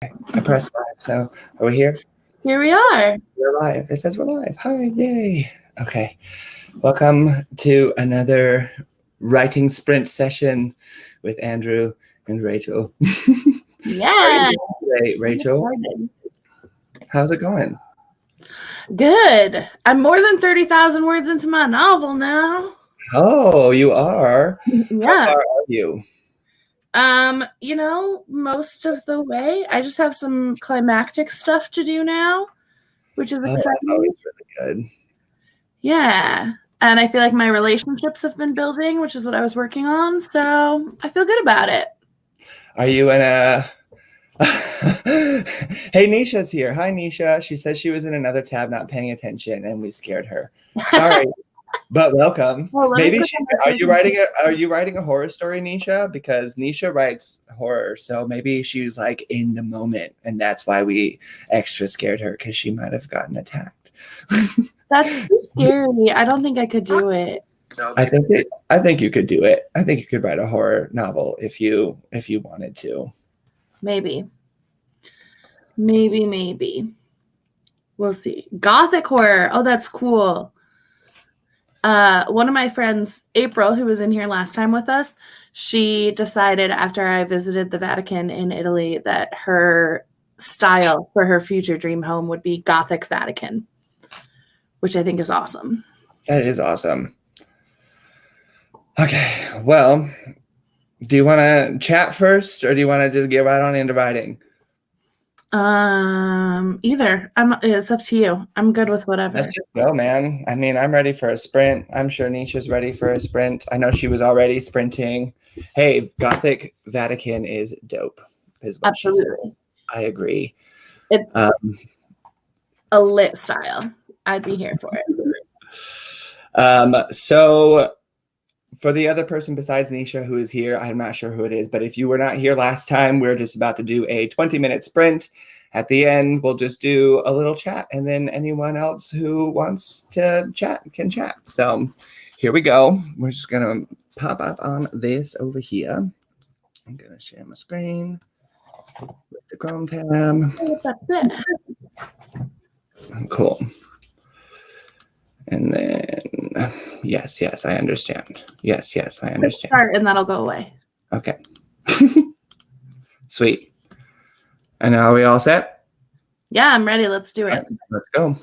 Okay, I pressed live. So are we here? Here we are. We're live. It says we're live. Hi, yay. Okay. Welcome to another writing sprint session with Andrew and Rachel. Yeah. How are you doing today, Rachel? How's it going? Good. I'm more than 30,000 words into my novel now. Oh, you are? Yeah. How far are you? Most of the way. I just have some climactic stuff to do now, which is exciting. That's always really good. Yeah. And I feel like my relationships have been building, which is what I was working on. So I feel good about it. Are you in a... Hey, Nisha's here. Hi, Nisha. She says she was in another tab not paying attention and we scared her. Sorry. But welcome. Well, Maybe are you writing a horror story, Nisha? Because Nisha writes horror, so maybe she was like in the moment, and that's why we extra scared her, because she might have gotten attacked. That's too scary. I don't think I could do it. I think you could do it. I think you could write a horror novel if you wanted to. Maybe. We'll see. Gothic horror. Oh, that's cool. One of my friends, April, who was in here last time with us, she decided after I visited the Vatican in Italy that her style for her future dream home would be Gothic Vatican, which I think is awesome. That is awesome. Okay, well, do you want to chat first, or do you want to just get right on into writing? Either. It's up to you. I'm good with whatever. Let's just go, man. I mean, I'm ready for a sprint. I'm sure Nisha's ready for a sprint. I know she was already sprinting. Hey, Gothic Vatican is dope, is what she said. I agree. It's a lit style. I'd be here for it. So for the other person besides Nisha who is here, I'm not sure who it is, but if you were not here last time, we're just about to do a 20-minute sprint. At the end, we'll just do a little chat, and then anyone else who wants to chat can chat. So here we go. We're just going to pop up on this over here. I'm going to share my screen with the Chrome tab. Cool. And then, yes, I understand. Yes, I understand. Start, and that'll go away. Okay. Sweet. And now are we all set? Yeah, I'm ready. Let's do it. Let's go.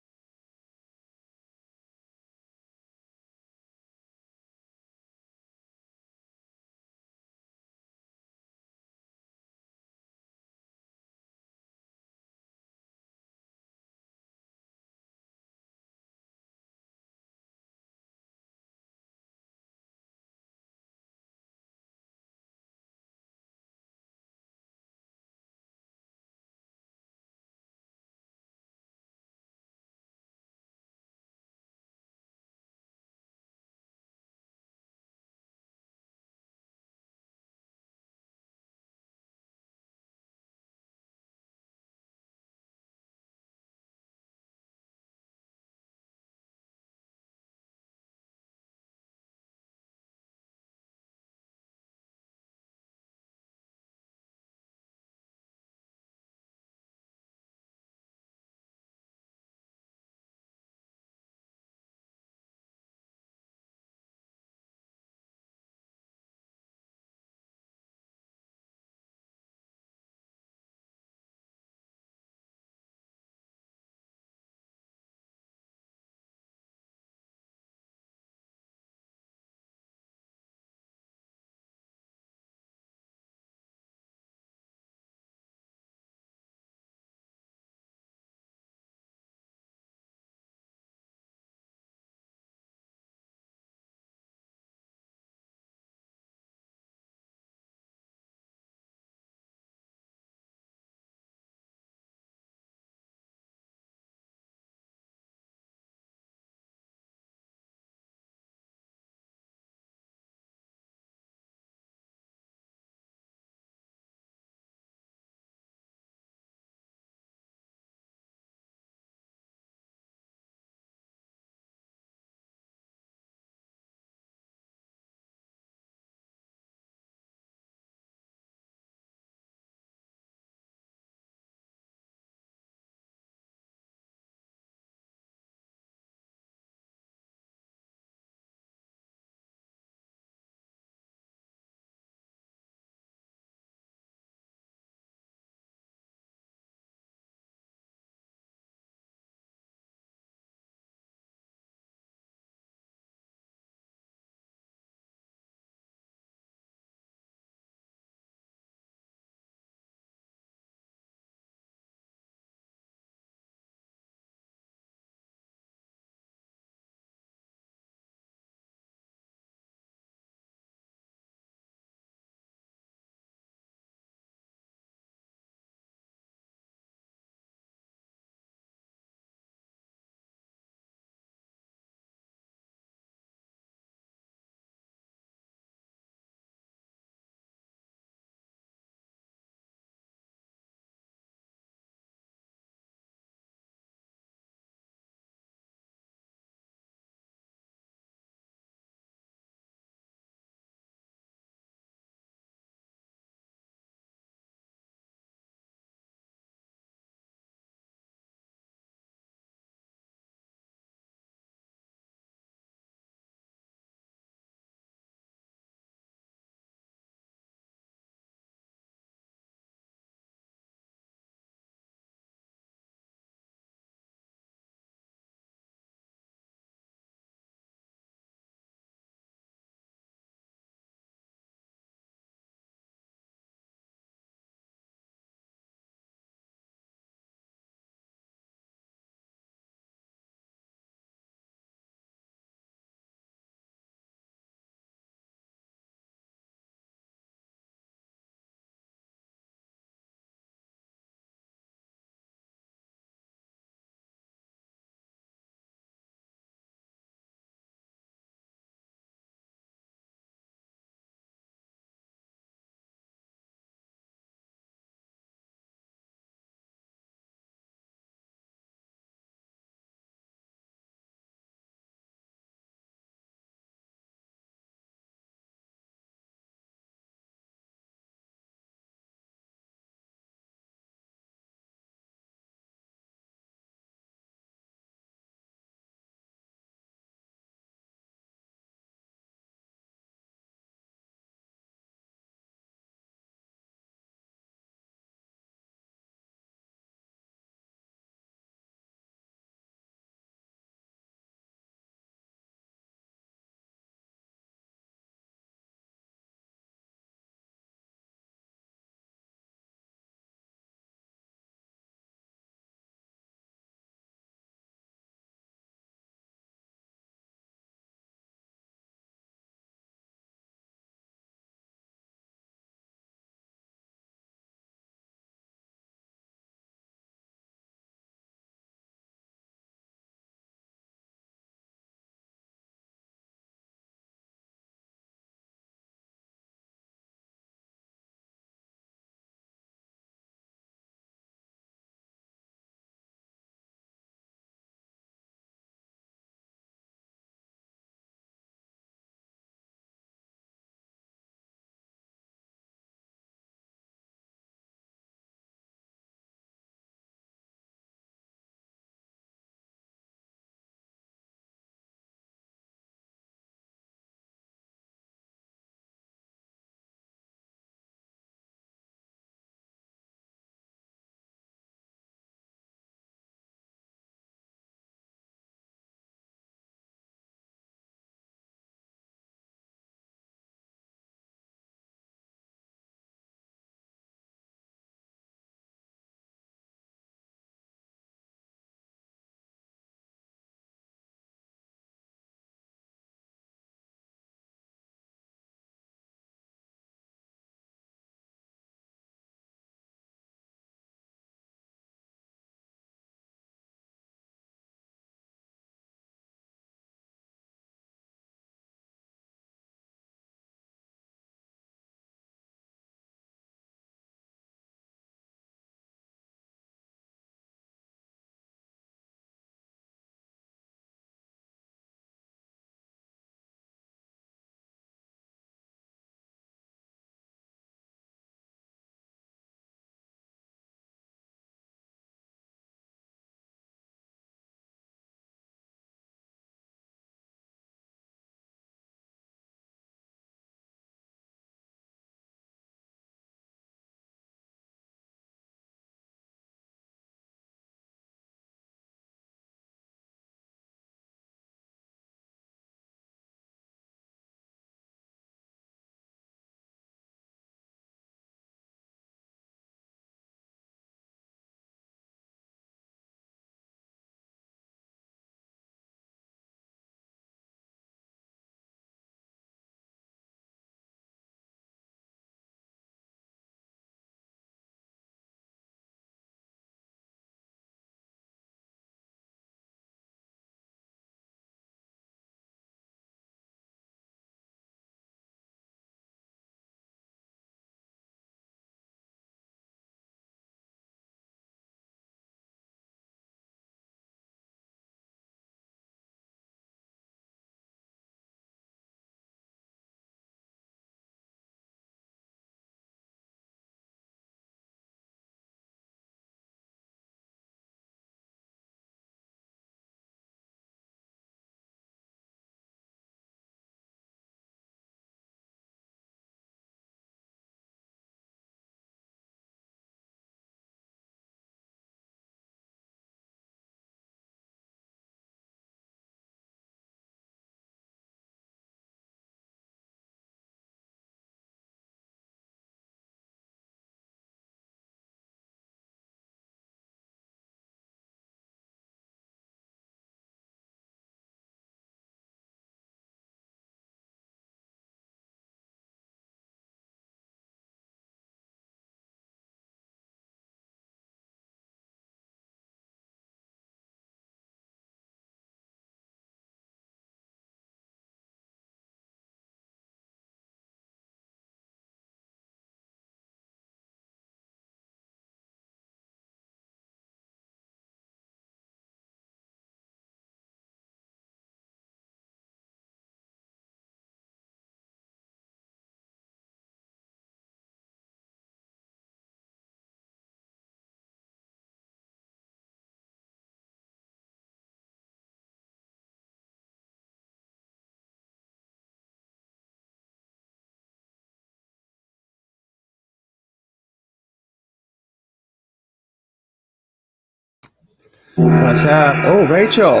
What's up? Oh, Rachel.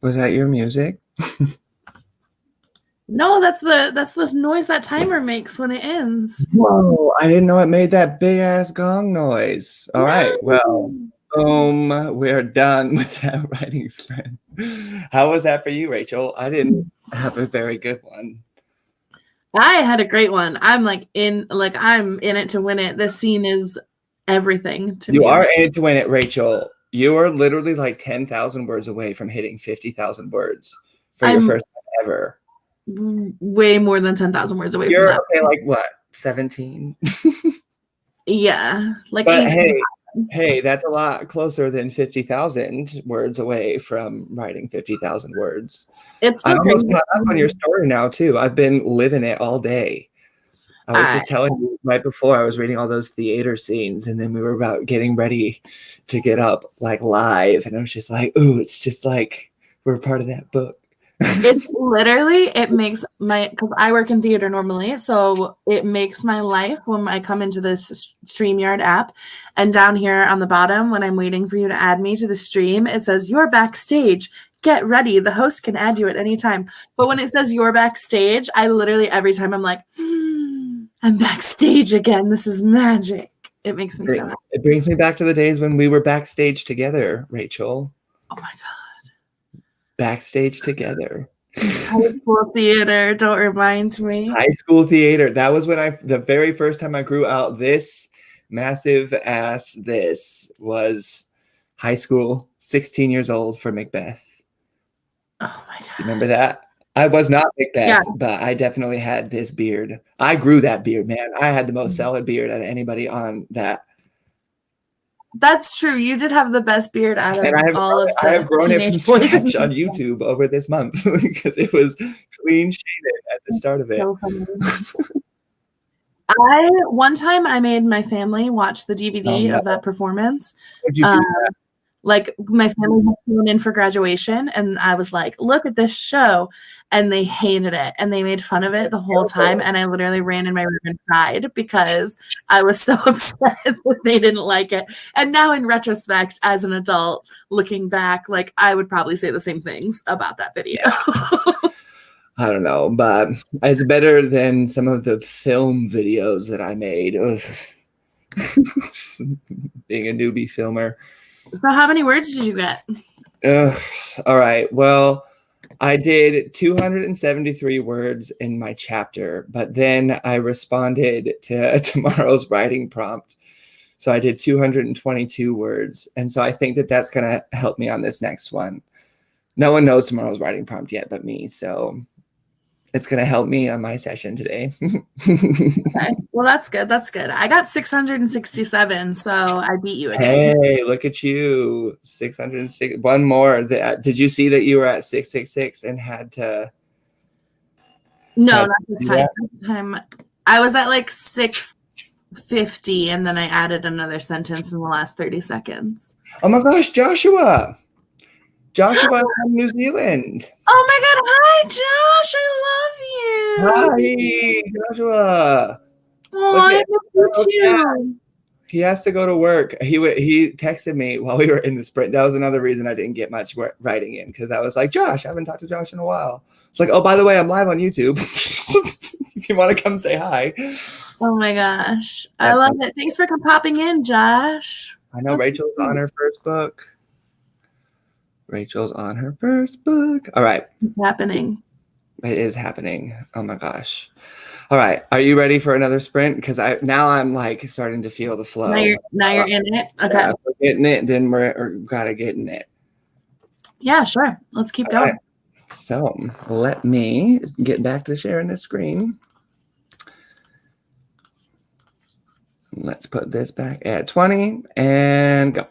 Was that your music? No, that's the noise that timer makes when it ends. Whoa, I didn't know it made that big ass gong noise. All right, well, No. we're done with that writing sprint. How was that for you, Rachel? I didn't have a very good one. I had a great one. I'm in it to win it. This scene is everything to You me. are in it to win it, Rachel. You are literally like 10,000 words away from hitting 50,000 words for your I'm first time ever. way more than 10,000 words away from You're that. okay, like what, 17? Yeah, like But 18. hey, that's a lot closer than 50,000 words away from writing 50,000 words. It's I'm so almost crazy. caught up on your story now, too. I've been living it all day. I was just telling you right before I was reading all those theater scenes, and then we were about getting ready to get up like live, and I was just like, ooh, it's just like we're part of that book. It's literally, it makes because I work in theater normally, so it makes my life when I come into this StreamYard app, and down here on the bottom, when I'm waiting for you to add me to the stream, it says you're backstage. Get ready. The host can add you at any time. But when it says you're backstage, I literally every time I'm like, I'm backstage again. This is magic. It makes me so happy. It brings me back to the days when we were backstage together, Rachel. Oh my God. Backstage together. High school theater. Don't remind me. High school theater. That was when the very first time I grew out this massive ass. This was high school, 16 years old for Macbeth. Oh my God. You remember that? I was not Macbeth, Yeah. but I definitely had this beard. I grew that beard, man. I had the most solid beard out of anybody on that. That's true. You did have the best beard out of And I have grown it from teenage boys. scratch on YouTube over this month because it was clean shaven at the start of it. So funny. One time I made my family watch the DVD of that performance. What'd you do? Like my family was flown in for graduation, and I was like, "Look at this show," and they hated it, and they made fun of it the whole time. And I literally ran in my room and cried because I was so upset that they didn't like it. And now, in retrospect, as an adult, looking back, like I would probably say the same things about that video. I don't know, but it's better than some of the film videos that I made. Being a newbie filmer. So, how many words did you get? All right. Well, I did 273 words in my chapter, but then I responded to tomorrow's writing prompt. So I did 222 words. And so I think that that's going to help me on this next one. No one knows tomorrow's writing prompt yet but me. So it's going to help me on my session today. Okay. Well, that's good. That's good. I got 667, so I beat you again. Hey, look at you. 606. One more. Did you see that you were at 666 and had to? No, not this time. This time I was at like 650, and then I added another sentence in the last 30 seconds. Oh my gosh, Joshua. Joshua from New Zealand. Oh my God. Hi, Josh. I love you. Hi, Joshua. Oh, I love you too. He has to go to work. He texted me while we were in the sprint. That was another reason I didn't get much writing in, because I was like, Josh, I haven't talked to Josh in a while. It's like, oh, by the way, I'm live on YouTube. If you want to come say hi. Oh my gosh. I love it. Thanks for popping in, Josh. I know Rachel's on her first book. Rachel's on her first book. All right. It's happening. It is happening. Oh my gosh. All right. Are you ready for another sprint? Because I'm like starting to feel the flow. Now you're in it. Okay. Yeah, if we're getting it, then we're gotta get in it. Yeah, sure. Let's keep going. Right. So let me get back to sharing the screen. Let's put this back at 20 and go.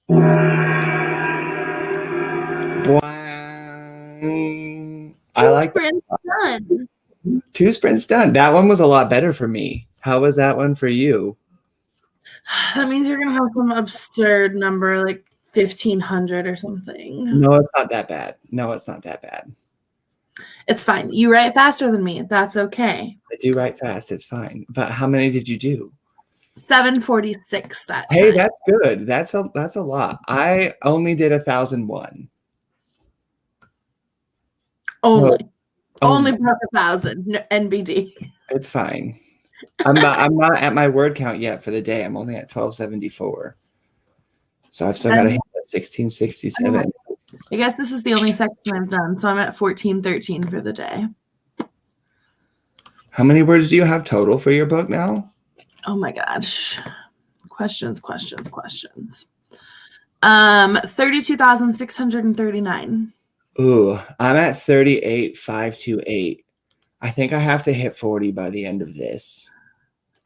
Wow. I like sprints done. 2 sprints done. That one was a lot better for me. How was that one for you? That means you're gonna have some absurd number like 1,500 or something. No, it's not that bad. No, it's not that bad. It's fine. You write faster than me. That's okay. I do write fast. It's fine. But how many did you do? 746 that time. Hey, that's good. That's a lot. I only did 1,001. Only. So, only broke 1,000. No, NBD. It's fine. I'm not at my word count yet for the day. I'm only at 1,274. So I've still got to hit 1,667. I guess this is the only section I've done, so I'm at 1413 for the day. How many words do you have total for your book now? Oh my gosh. Questions. 32,639. Ooh, I'm at 38,528. I think I have to hit 40 by the end of this.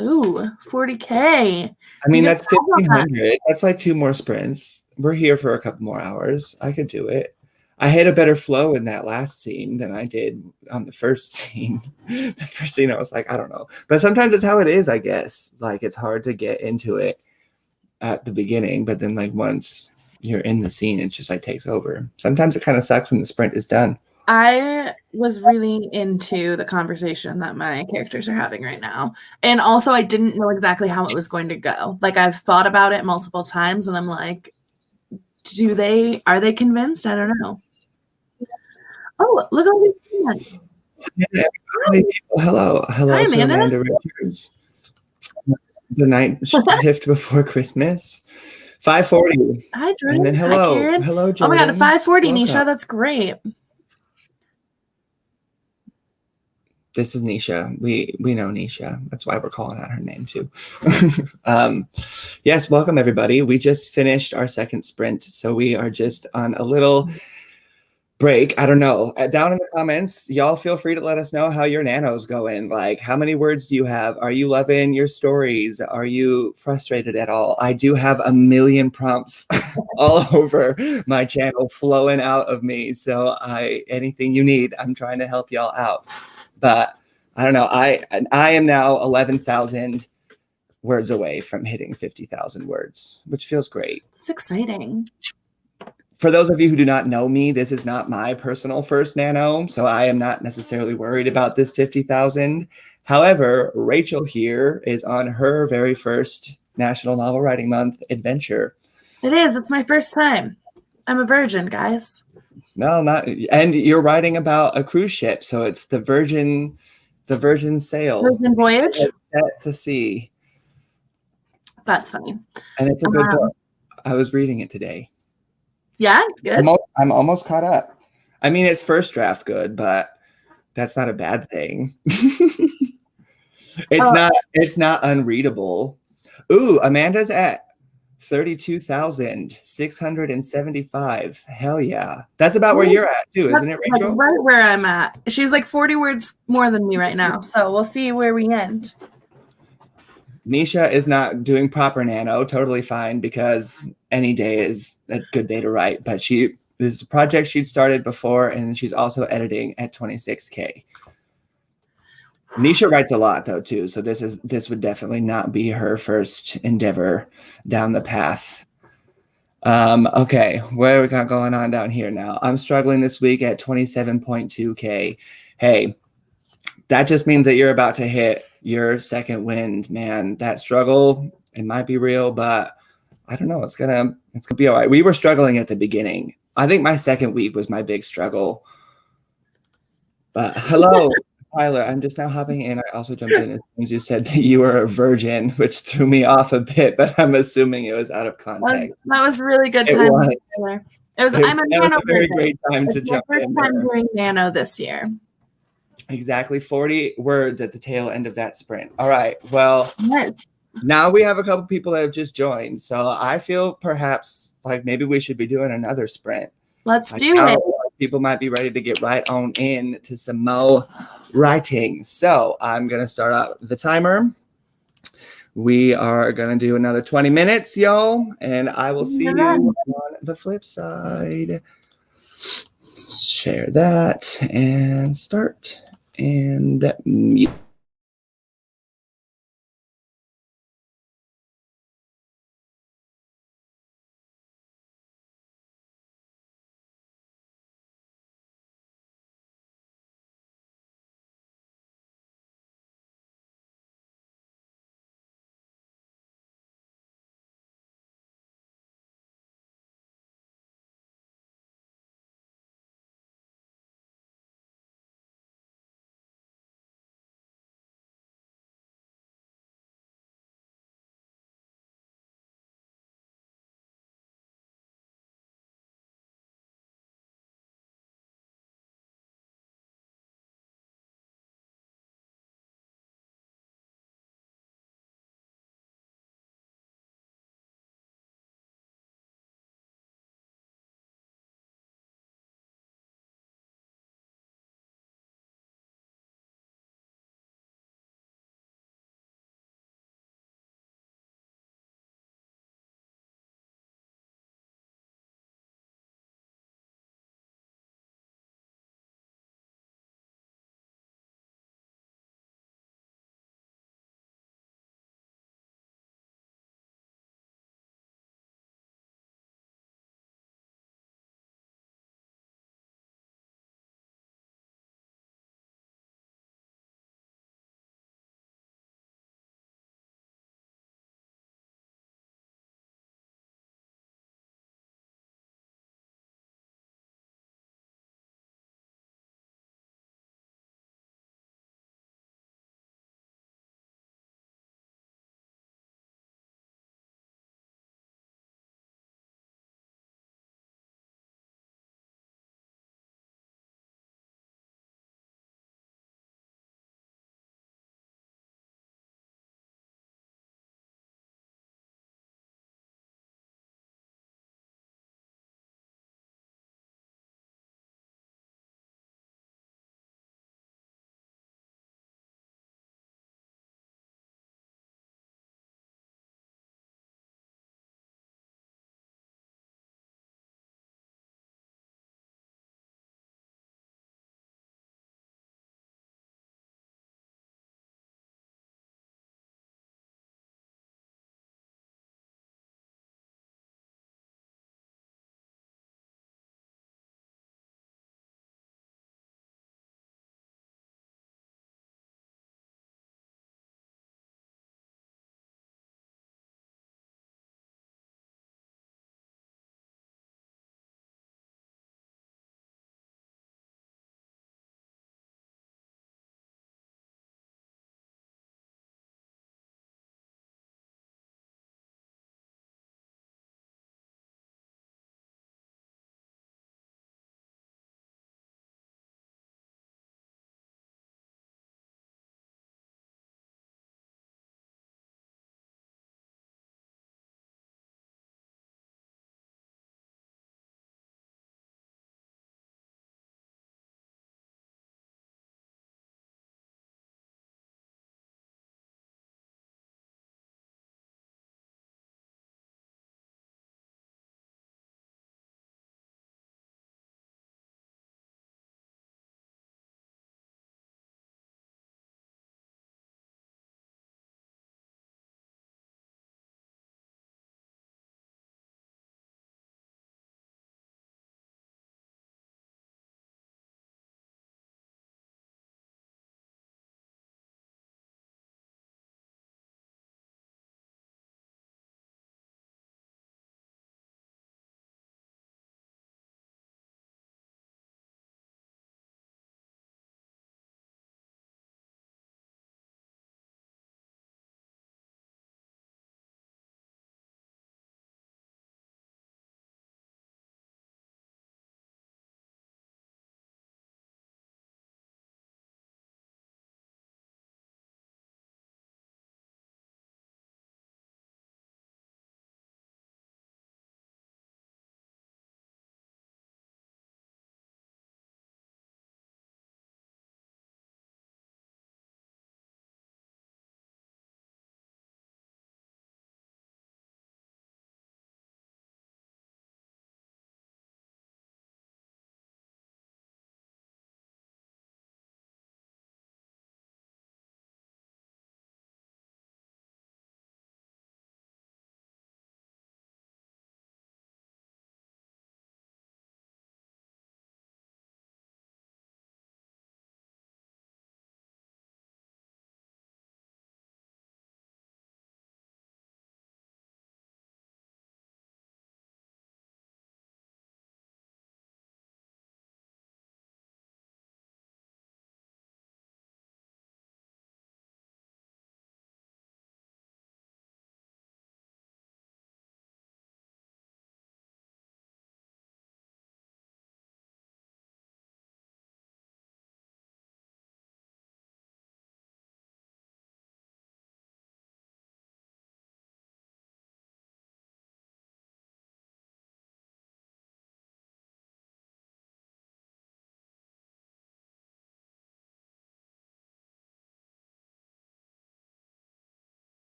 Ooh, 40K. I mean, that's 1,500. That's like 2 more sprints. We're here for a couple more hours. I could do it. I had a better flow in that last scene than I did on the first scene. The first scene, I was like, I don't know. But sometimes it's how it is, I guess. Like, it's hard to get into it at the beginning, but then like once you're in the scene, it just like takes over. Sometimes it kind of sucks when the sprint is done. I was really into the conversation that my characters are having right now. And also I didn't know exactly how it was going to go. Like I've thought about it multiple times and I'm like, are they convinced? I don't know. Oh, look at this. Hello. Hi, To Amanda Richards. The night shift before Christmas. 5:40. Hi, Jordan. And then hello. Hi, Karen. Hello, Jordan. Oh my God, 5:40, Welcome. Nisha. That's great. This is Nisha. We know Nisha. That's why we're calling out her name too. Yes, welcome everybody. We just finished our second sprint, so we are just on a little break. I don't know. Down in the comments, y'all feel free to let us know how your nano's going. Like, how many words do you have? Are you loving your stories? Are you frustrated at all? I do have a million prompts all over my channel flowing out of me. So anything you need, I'm trying to help y'all out. But I don't know. I am now 11,000 words away from hitting 50,000 words, which feels great. It's exciting. For those of you who do not know me, this is not my personal first nano, so I am not necessarily worried about this 50,000. However, Rachel here is on her very first National Novel Writing Month adventure. It is. It's my first time. I'm a virgin, guys. No, not. And you're writing about a cruise ship, so it's the Virgin Sail. Virgin Voyage. Set to sea. That's funny. And it's a good book. I was reading it today. Yeah, it's good. I'm almost caught up. I mean, it's first draft good, but that's not a bad thing. It's not unreadable. Ooh, Amanda's at 32,675. Hell yeah. That's about where you're at too, isn't it, Rachel? Like right where I'm at. She's like 40 words more than me right now. So we'll see where we end. Nisha is not doing proper nano, totally fine, because any day is a good day to write. But this is a project she'd started before, and she's also editing at 26K. Nisha writes a lot though too, so this would definitely not be her first endeavor down the path. Okay, what we got going on down here now? I'm struggling this week at 27.2K. Hey, that just means that you're about to hit your second wind, man. That struggle, it might be real, but I don't know. It's gonna be all right. We were struggling at the beginning. I think my second week was my big struggle. But hello, Tyler. I'm just now hopping in. I also jumped in as soon as you said that you were a virgin, which threw me off a bit, but I'm assuming it was out of context. That was really good time. I'm a nano. Very great time to jump in. First time doing nano this year. Exactly 40 words at the tail end of that sprint. All right. Well, yes. Now we have a couple people that have just joined. So I feel perhaps like maybe we should be doing another sprint. Let's do it. People might be ready to get right on in to some more writing. So I'm going to start out the timer. We are going to do another 20 minutes, y'all, and I will see you on the flip side. Share that and start and mute.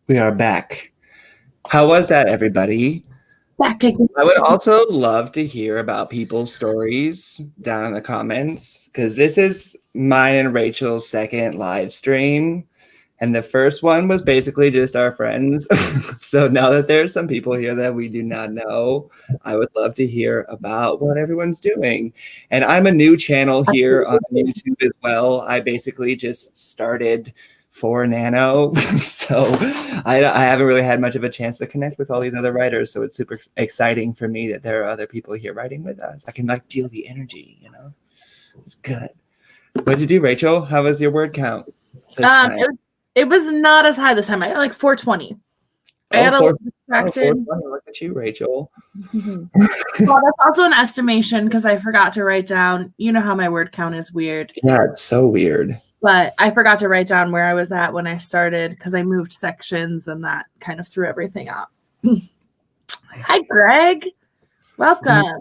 We are back. How was that, everybody? Back taking. I would also love to hear about people's stories down in the comments, because this is mine and Rachel's second live stream. And the first one was basically just our friends. So now that there's some people here that we do not know, I would love to hear about what everyone's doing. And I'm a new channel here on YouTube as well. I basically just started for Nano. So I haven't really had much of a chance to connect with all these other writers. So it's super exciting for me that there are other people here writing with us. I can like feel the energy, you know? It's good. What did you do, Rachel? How was your word count this time? It was not as high this time. I got like 420. I got a little distracted. Look at you, Rachel. Well, that's also an estimation because I forgot to write down. You know how my word count is weird. Yeah, it's so weird. But I forgot to write down where I was at when I started because I moved sections and that kind of threw everything up. Hi, Greg. Welcome.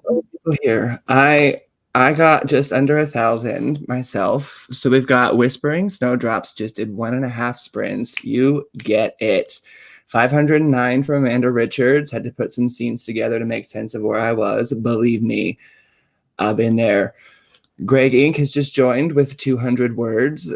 Here, I got just under 1,000 myself. So we've got Whispering Snowdrops just did 1.5 sprints. You get it. 509 from Amanda Richards. Had to put some scenes together to make sense of where I was. Believe me, I've been there. Greg Inc. has just joined with 200 words.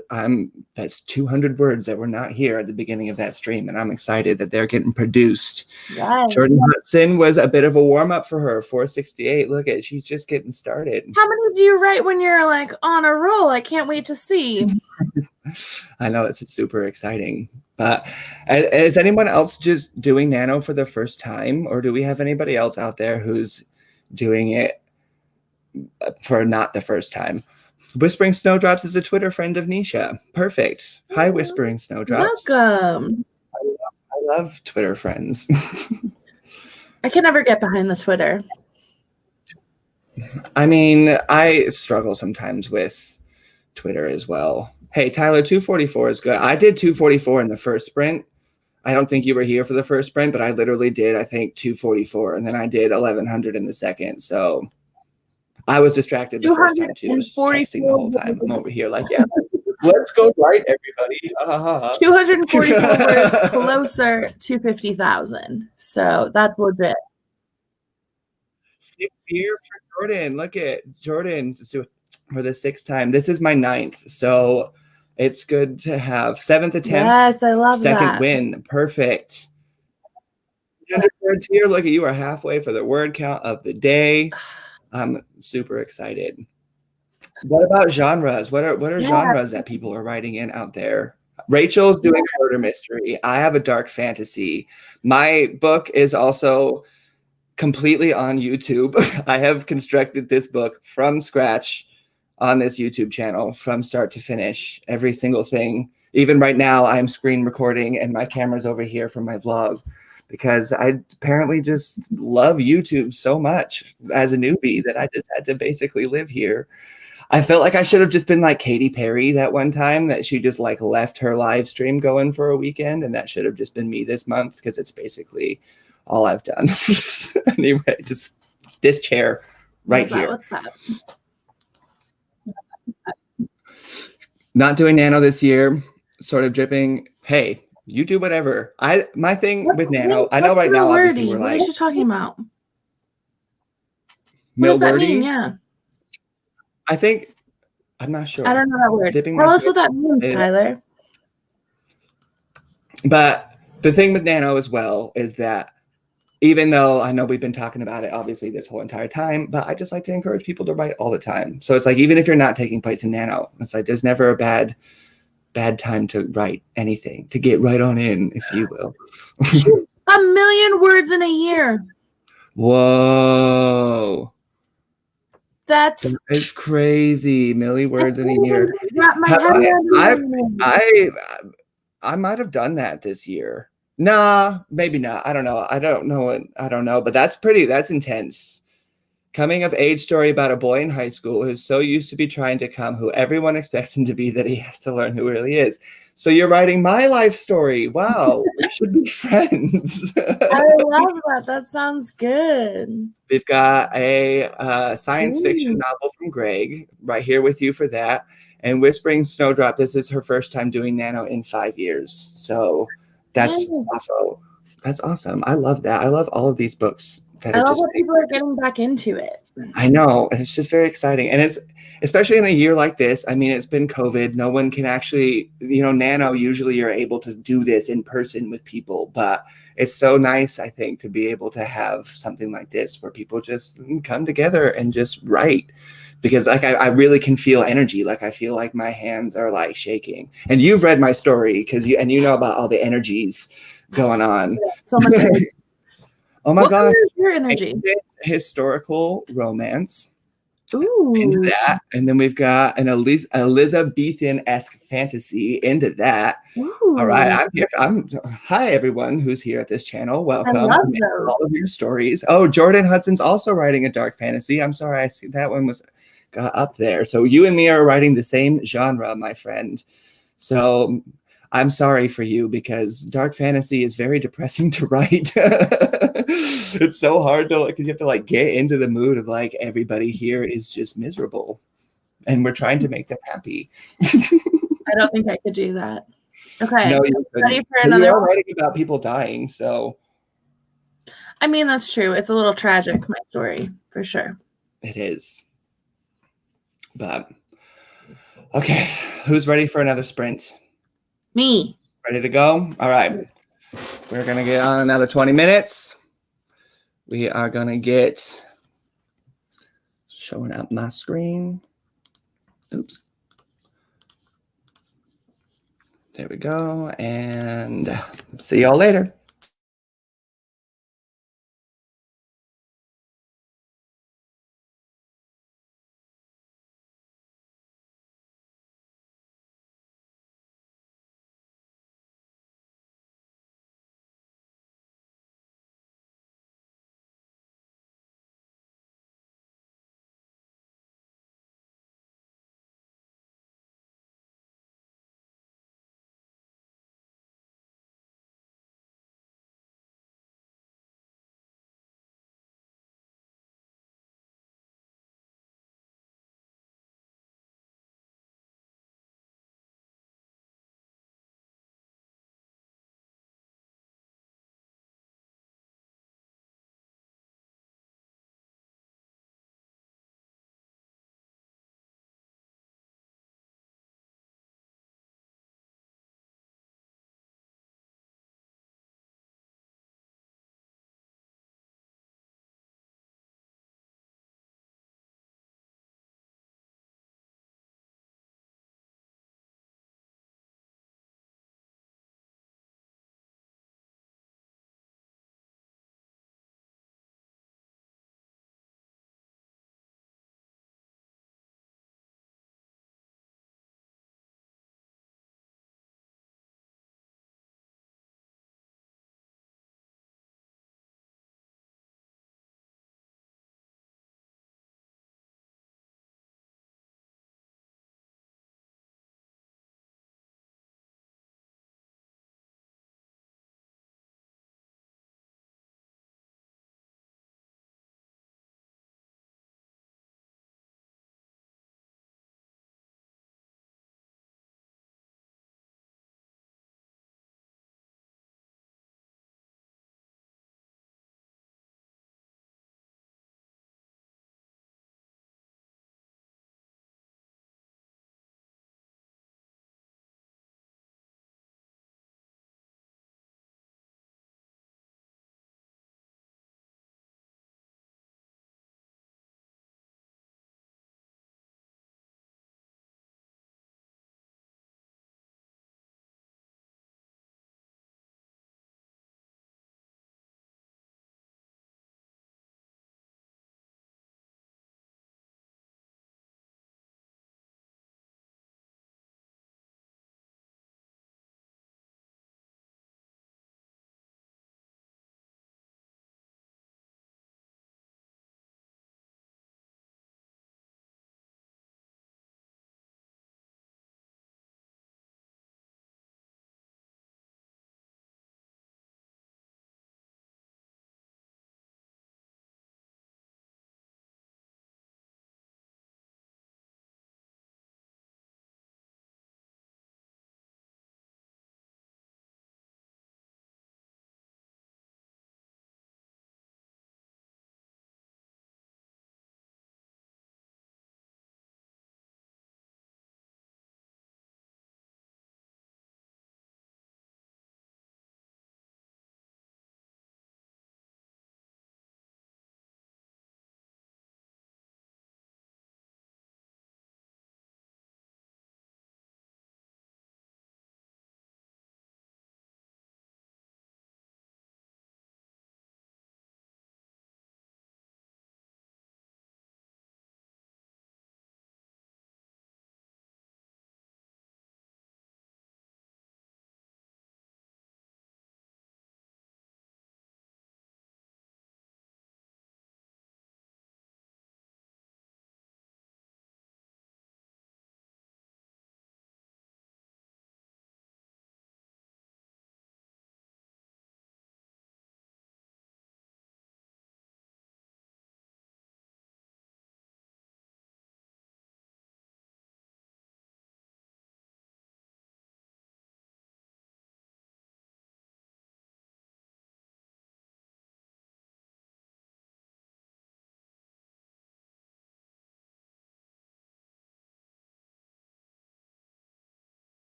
That's 200 words that were not here at the beginning of that stream, and I'm excited that they're getting produced. Yes. Jordan Hudson was a bit of a warm-up for her, 468. Look at, she's just getting started. How many do you write when you're like on a roll? I can't wait to see. I know, it's super exciting. But is anyone else just doing Nano for the first time, or do we have anybody else out there who's doing it for not the first time? Whispering Snowdrops is a Twitter friend of Nisha. Perfect. Hi, Whispering Snowdrops. Welcome. I love Twitter friends. I can never get behind the Twitter. I mean, I struggle sometimes with Twitter as well. Hey, Tyler, 244 is good. I did 244 in the first sprint. I don't think you were here for the first sprint, but I literally did, I think, 244. And then I did 1,100 in the second. So I was distracted the first time, too. I was texting the whole time. I'm over here like, yeah, let's go right, everybody. 244 words closer to 50,000. So that's legit. 6th year for Jordan. Look at Jordan for the 6th time. This is my 9th. So it's good to have 7th attempt. Yes, I love that. 2nd win. Perfect. 100 words here. Look at you are halfway for the word count of the day. I'm super excited. What about genres? What are genres that people are writing in out there? Rachel's doing a murder mystery. I have a dark fantasy. My book is also completely on YouTube. I have constructed this book from scratch on this YouTube channel from start to finish. Every single thing. Even right now, I'm screen recording and my camera's over here for my vlog, because I apparently just love YouTube so much as a newbie that I just had to basically live here. I felt like I should have just been like Katy Perry that one time, that she just like left her live stream going for a weekend, and that should have just been me this month, because it's basically all I've done. Anyway, just this chair right here. What's that? Not doing Nano this year, sort of dripping. Hey, you do whatever. My thing with Nano, I know right now, obviously we're like, what are you talking about? What does that mean? Yeah. I think, I'm not sure. I don't know that word. Tell us what that means, Tyler. But the thing with Nano as well is that, even though I know we've been talking about it obviously this whole entire time, but I just like to encourage people to write all the time. So it's like, even if you're not taking place in Nano, it's like there's never a bad time to write anything, to get right on in, if you will. 1 million words in a year. Whoa. That's crazy. Millie words in a year. I might have done that this year. Nah, maybe not. I don't know. But that's intense. Coming of age story about a boy in high school who's so used to be trying to become who everyone expects him to be that he has to learn who he really is. So you're writing my life story. Wow, we should be friends. I love that. That sounds good. We've got a science fiction novel from Greg right here with you for that. And Whispering Snowdrop, this is her first time doing nano in 5 years. So that's Yay. also that's awesome. I love that. I love all of these books that I are love just that people are getting back into it. I know, and it's just very exciting. And it's especially in a year like this. I mean, it's been COVID. No one can actually, nano, usually you're able to do this in person with people, but it's so nice, I think, to be able to have something like this where people just come together and just write. Because like I really can feel energy. Like I feel like my hands are like shaking. And you've read my story because you know about all the energies going on. So much energy. Oh my What God. color is your energy? Historical romance. Ooh. Into that. And then we've got an Elizabethan-esque fantasy into that. Ooh. All right. I'm here. Hi, everyone who's here at this channel. Welcome. I love those. All of your stories. Oh, Jordan Hudson's also writing a dark fantasy. I'm sorry. I see that one got up there. So you and me are writing the same genre, my friend. So I'm sorry for you because dark fantasy is very depressing to write. It's so hard to because you have to like get into the mood of like everybody here is just miserable and we're trying to make them happy. I don't think I could do that. Okay. No, you ready for couldn't. another We are one? writing about people dying, so I mean, that's true. It's a little tragic, my story, for sure. it is. But okay, who's ready for another sprint? Me. Ready to go? All right. We're gonna get on another 20 minutes. We are gonna get showing up my screen. Oops. There we go. And see y'all later.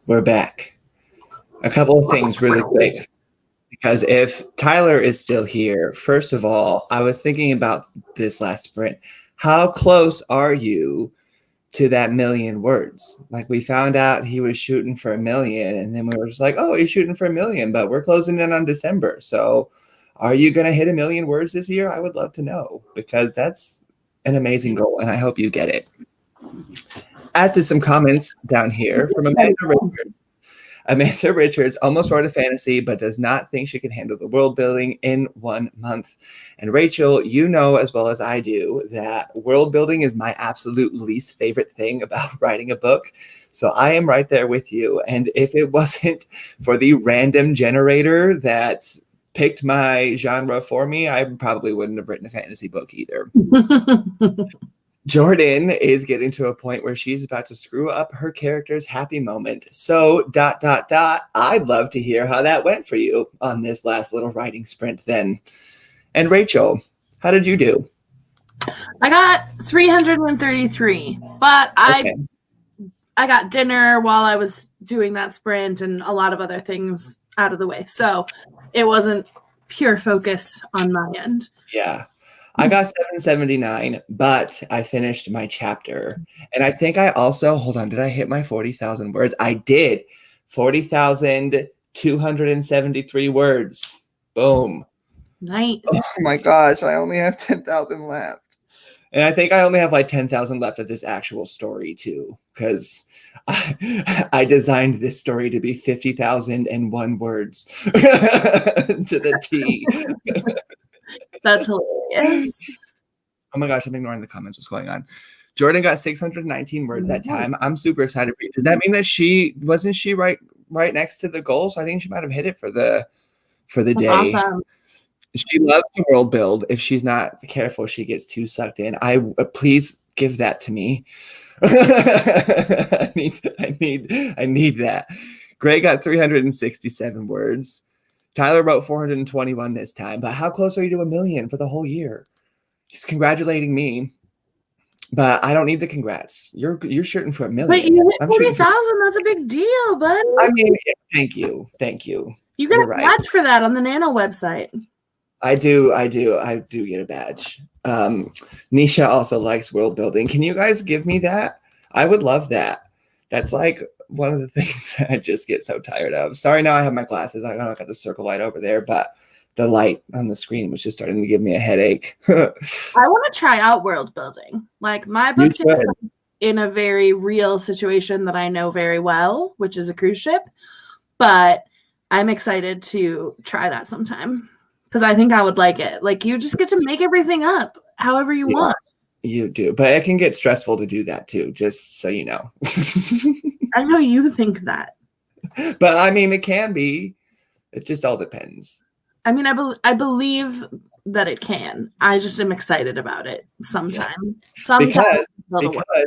we're back. A couple of things really quick. Because if Tyler is still here, first of all, I was thinking about this last sprint. How close are you to that 1,000,000 words? Like, we found out he was shooting for 1,000,000, and then we were just like, oh, he's shooting for 1,000,000, but we're closing in on December. So are you going to hit 1,000,000 words this year? I would love to know, because that's an amazing goal, and I hope you get it. As to some comments down here from Amanda Richards. Amanda Richards almost wrote a fantasy, but does not think she can handle the world building in 1 month. And Rachel, you know as well as I do that world building is my absolute least favorite thing about writing a book. So I am right there with you. And if it wasn't for the random generator that's picked my genre for me, I probably wouldn't have written a fantasy book either. Jordan is getting to a point where she's about to screw up her character's happy moment. So, ... I'd love to hear how that went for you on this last little writing sprint then. And Rachel, how did you do? I got 333, but I got dinner while I was doing that sprint and a lot of other things out of the way. So it wasn't pure focus on my end. Yeah. I got 779, but I finished my chapter. And I think I also, hold on, did I hit my 40,000 words? I did. 40,273 words. Boom. Nice. Oh my gosh, I only have 10,000 left. And I think I only have like 10,000 left of this actual story too, because I designed this story to be 50,001 words to the T. That's hilarious. Oh my gosh, I'm ignoring the comments. What's going on? Jordan got 619 words that time. I'm super excited for you. Does that mean that she wasn't right next to the goal? So I think she might have hit it for the day. Awesome. She loves the world build. If she's not careful, she gets too sucked in. Please give that to me. I need that. Gray got 367 words. Tyler wrote 421 this time, but how close are you to 1,000,000 for the whole year? He's congratulating me, but I don't need the congrats. You're shooting for 1,000,000. But you hit 40,000. That's a big deal, bud. I mean, thank you. You got a badge for that on the Nano website. I do get a badge. Nisha also likes world building. Can you guys give me that? I would love that. That's like one of the things I just get so tired of. Sorry, now I have my glasses. I know I got the circle light over there, but the light on the screen was just starting to give me a headache. I want to try out world building. Like, my book takes place in a very real situation that I know very well, which is a cruise ship. But I'm excited to try that sometime because I think I would like it. Like, you just get to make everything up however you want. You do, but it can get stressful to do that too, just so you know. I know you think that. But I mean, it can be. It just all depends. I mean, I believe that it can. I just am excited about it sometime. Because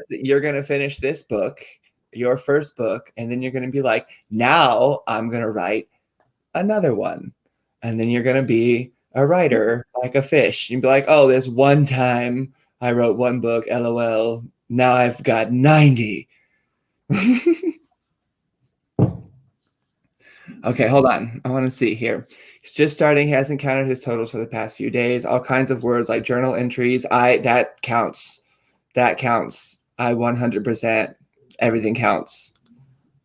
you're going to finish this book, your first book, and then you're going to be like, now I'm going to write another one. And then you're going to be a writer like a fish. You'd be like, oh, this one time I wrote one book, LOL. Now I've got 90. Okay, hold on. I want to see here. He's just starting. He hasn't counted his totals for the past few days. All kinds of words like journal entries. That counts. That counts. I 100%. Everything counts.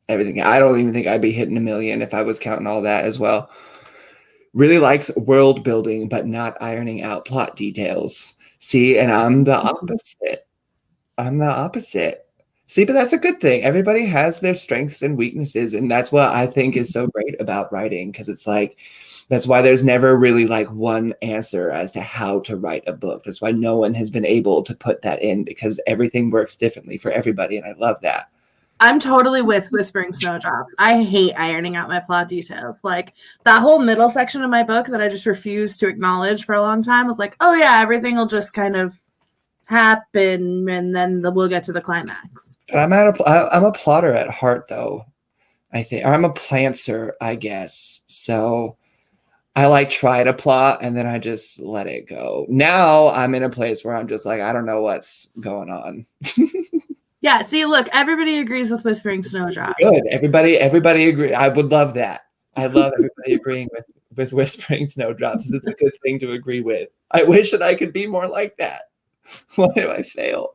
Everything. I don't even think I'd be hitting 1,000,000 if I was counting all that as well. Really likes world building, but not ironing out plot details. See, and I'm the opposite. See, but that's a good thing. Everybody has their strengths and weaknesses, and that's what I think is so great about writing, because it's like, that's why there's never really like one answer as to how to write a book. That's why no one has been able to put that in, because everything works differently for everybody, and I love that. I'm totally with Whispering Snowdrops. I hate ironing out my plot details. Like, that whole middle section of my book that I just refused to acknowledge for a long time was like, oh yeah, everything will just kind of happen, and then we'll get to the climax. But I'm a plotter at heart, though. I think, or I'm a plantser, I guess. So I like try to plot, and then I just let it go. Now I'm in a place where I'm just like, I don't know what's going on. Yeah, see, look, everybody agrees with whispering snowdrops. Good. Everybody agree. I would love that. I love everybody agreeing with whispering snowdrops. It's a good thing to agree with. I wish that I could be more like that. Why do I fail?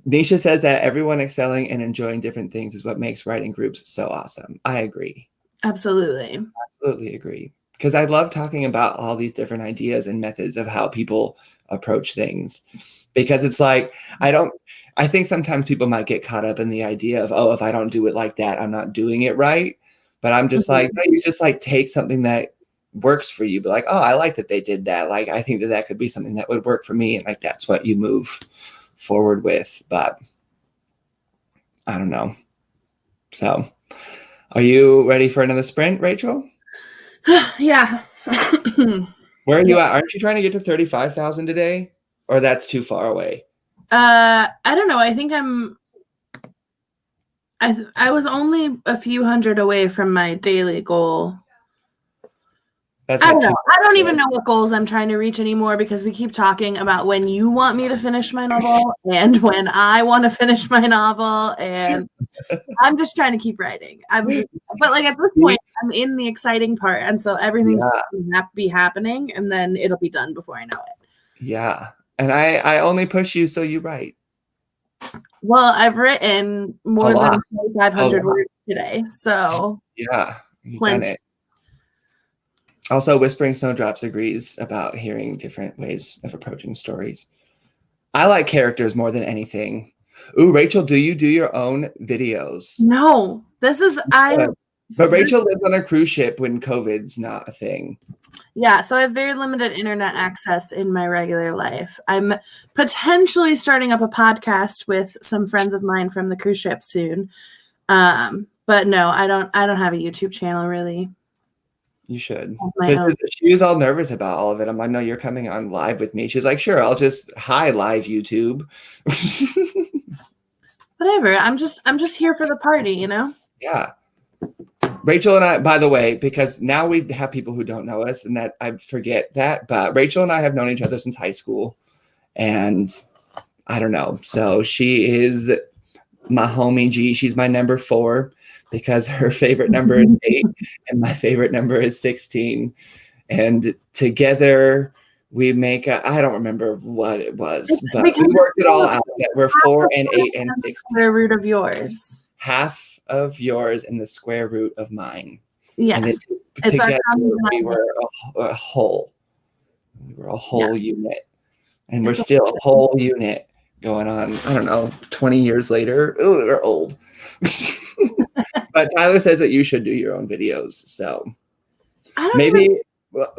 Nisha says that everyone excelling and enjoying different things is what makes writing groups so awesome. I agree. Absolutely. Absolutely agree. Because I love talking about all these different ideas and methods of how people approach things. Because it's like, I think sometimes people might get caught up in the idea of, oh, if I don't do it like that, I'm not doing it right. But I'm just like, no, you just like take something that works for you, but like, oh, I like that they did that. Like, I think that that could be something that would work for me. And like, that's what you move forward with. But I don't know. So are you ready for another sprint, Rachel? Yeah. Where are you at? Aren't you trying to get to 35,000 today? Or that's too far away? I don't know. I think I was only a few hundred away from my daily goal. That's I like don't know. I don't even know what goals I'm trying to reach anymore because we keep talking about when you want me to finish my novel and when I want to finish my novel, and I'm just trying to keep writing. But like at this point, I'm in the exciting part, and so everything's going to be happening, and then it'll be done before I know it. Yeah, and I only push you so you write. Well, I've written more than 2,500 words today, so yeah, you've done it. Also, Whispering Snowdrops agrees about hearing different ways of approaching stories. I like characters more than anything. Ooh, Rachel, do you do your own videos? No, this is But Rachel lives on a cruise ship when COVID's not a thing. Yeah, so I have very limited internet access in my regular life. I'm potentially starting up a podcast with some friends of mine from the cruise ship soon. But no, I don't have a YouTube channel really. You should. She was all nervous about all of it. I'm like, no, you're coming on live with me. She was like, sure, I'll just hi live YouTube. Whatever. I'm just here for the party, you know? Yeah. Rachel and I, by the way, because now we have people who don't know us, and that I forget that, but Rachel and I have known each other since high school. And I don't know. So she is my homie G. She's my number 4 because her favorite number is 8 and my favorite number is 16. And together we make I don't remember what it was, but we worked it all out that we're 4 and 8 and 16. Square root of yours. Half of yours and the square root of mine. Yes. And together we were a whole. We were a whole unit. And we're still a whole unit going on, I don't know, 20 years later. Oh, we're old. But Tyler says that you should do your own videos. So maybe,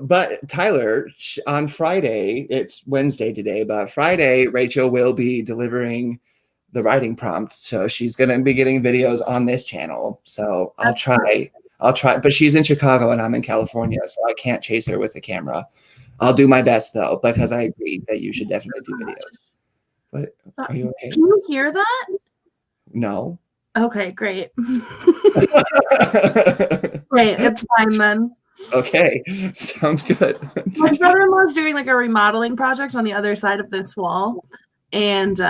but Tyler, on Friday, it's Wednesday today, but Friday, Rachel will be delivering the writing prompt. So she's going to be getting videos on this channel. So I'll try, but she's in Chicago and I'm in California, so I can't chase her with a camera. I'll do my best though, because I agree that you should definitely do videos. But are you okay? Can you hear that? No. Okay, great. Great, it's fine then. Okay, sounds good. My brother-in-law's doing like a remodeling project on the other side of this wall, and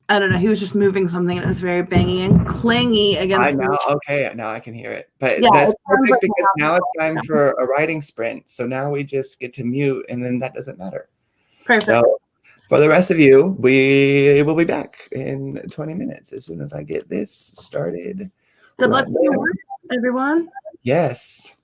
I don't know, he was just moving something and it was very bangy and clangy against okay, now I can hear it. But yeah, that's perfect because now it's time for a writing sprint. So now we just get to mute and then that doesn't matter. Perfect. So for the rest of you, we will be back in 20 minutes as soon as I get this started. Good luck with your work, everyone. Yes.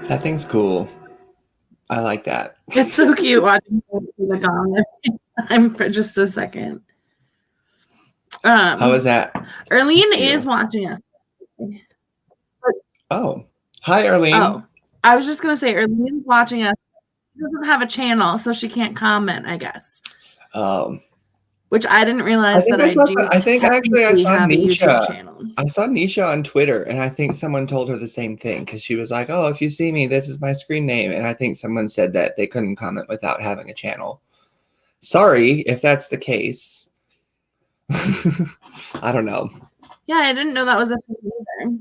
That thing's cool. I like that. It's so cute watching the gong every time for just a second. How is that? Erlene is watching us. Oh, hi, Arlene. Oh, I was just gonna say Erlene's watching us. She doesn't have a channel, so she can't comment, I guess. Which I didn't realize that I do. I think actually I saw have a YouTube Nisha. channel. I saw Nisha on Twitter, and I think someone told her the same thing because she was like, "Oh, if you see me, this is my screen name." And I think someone said that they couldn't comment without having a channel. Sorry if that's the case. I don't know. Yeah, I didn't know that was a thing either.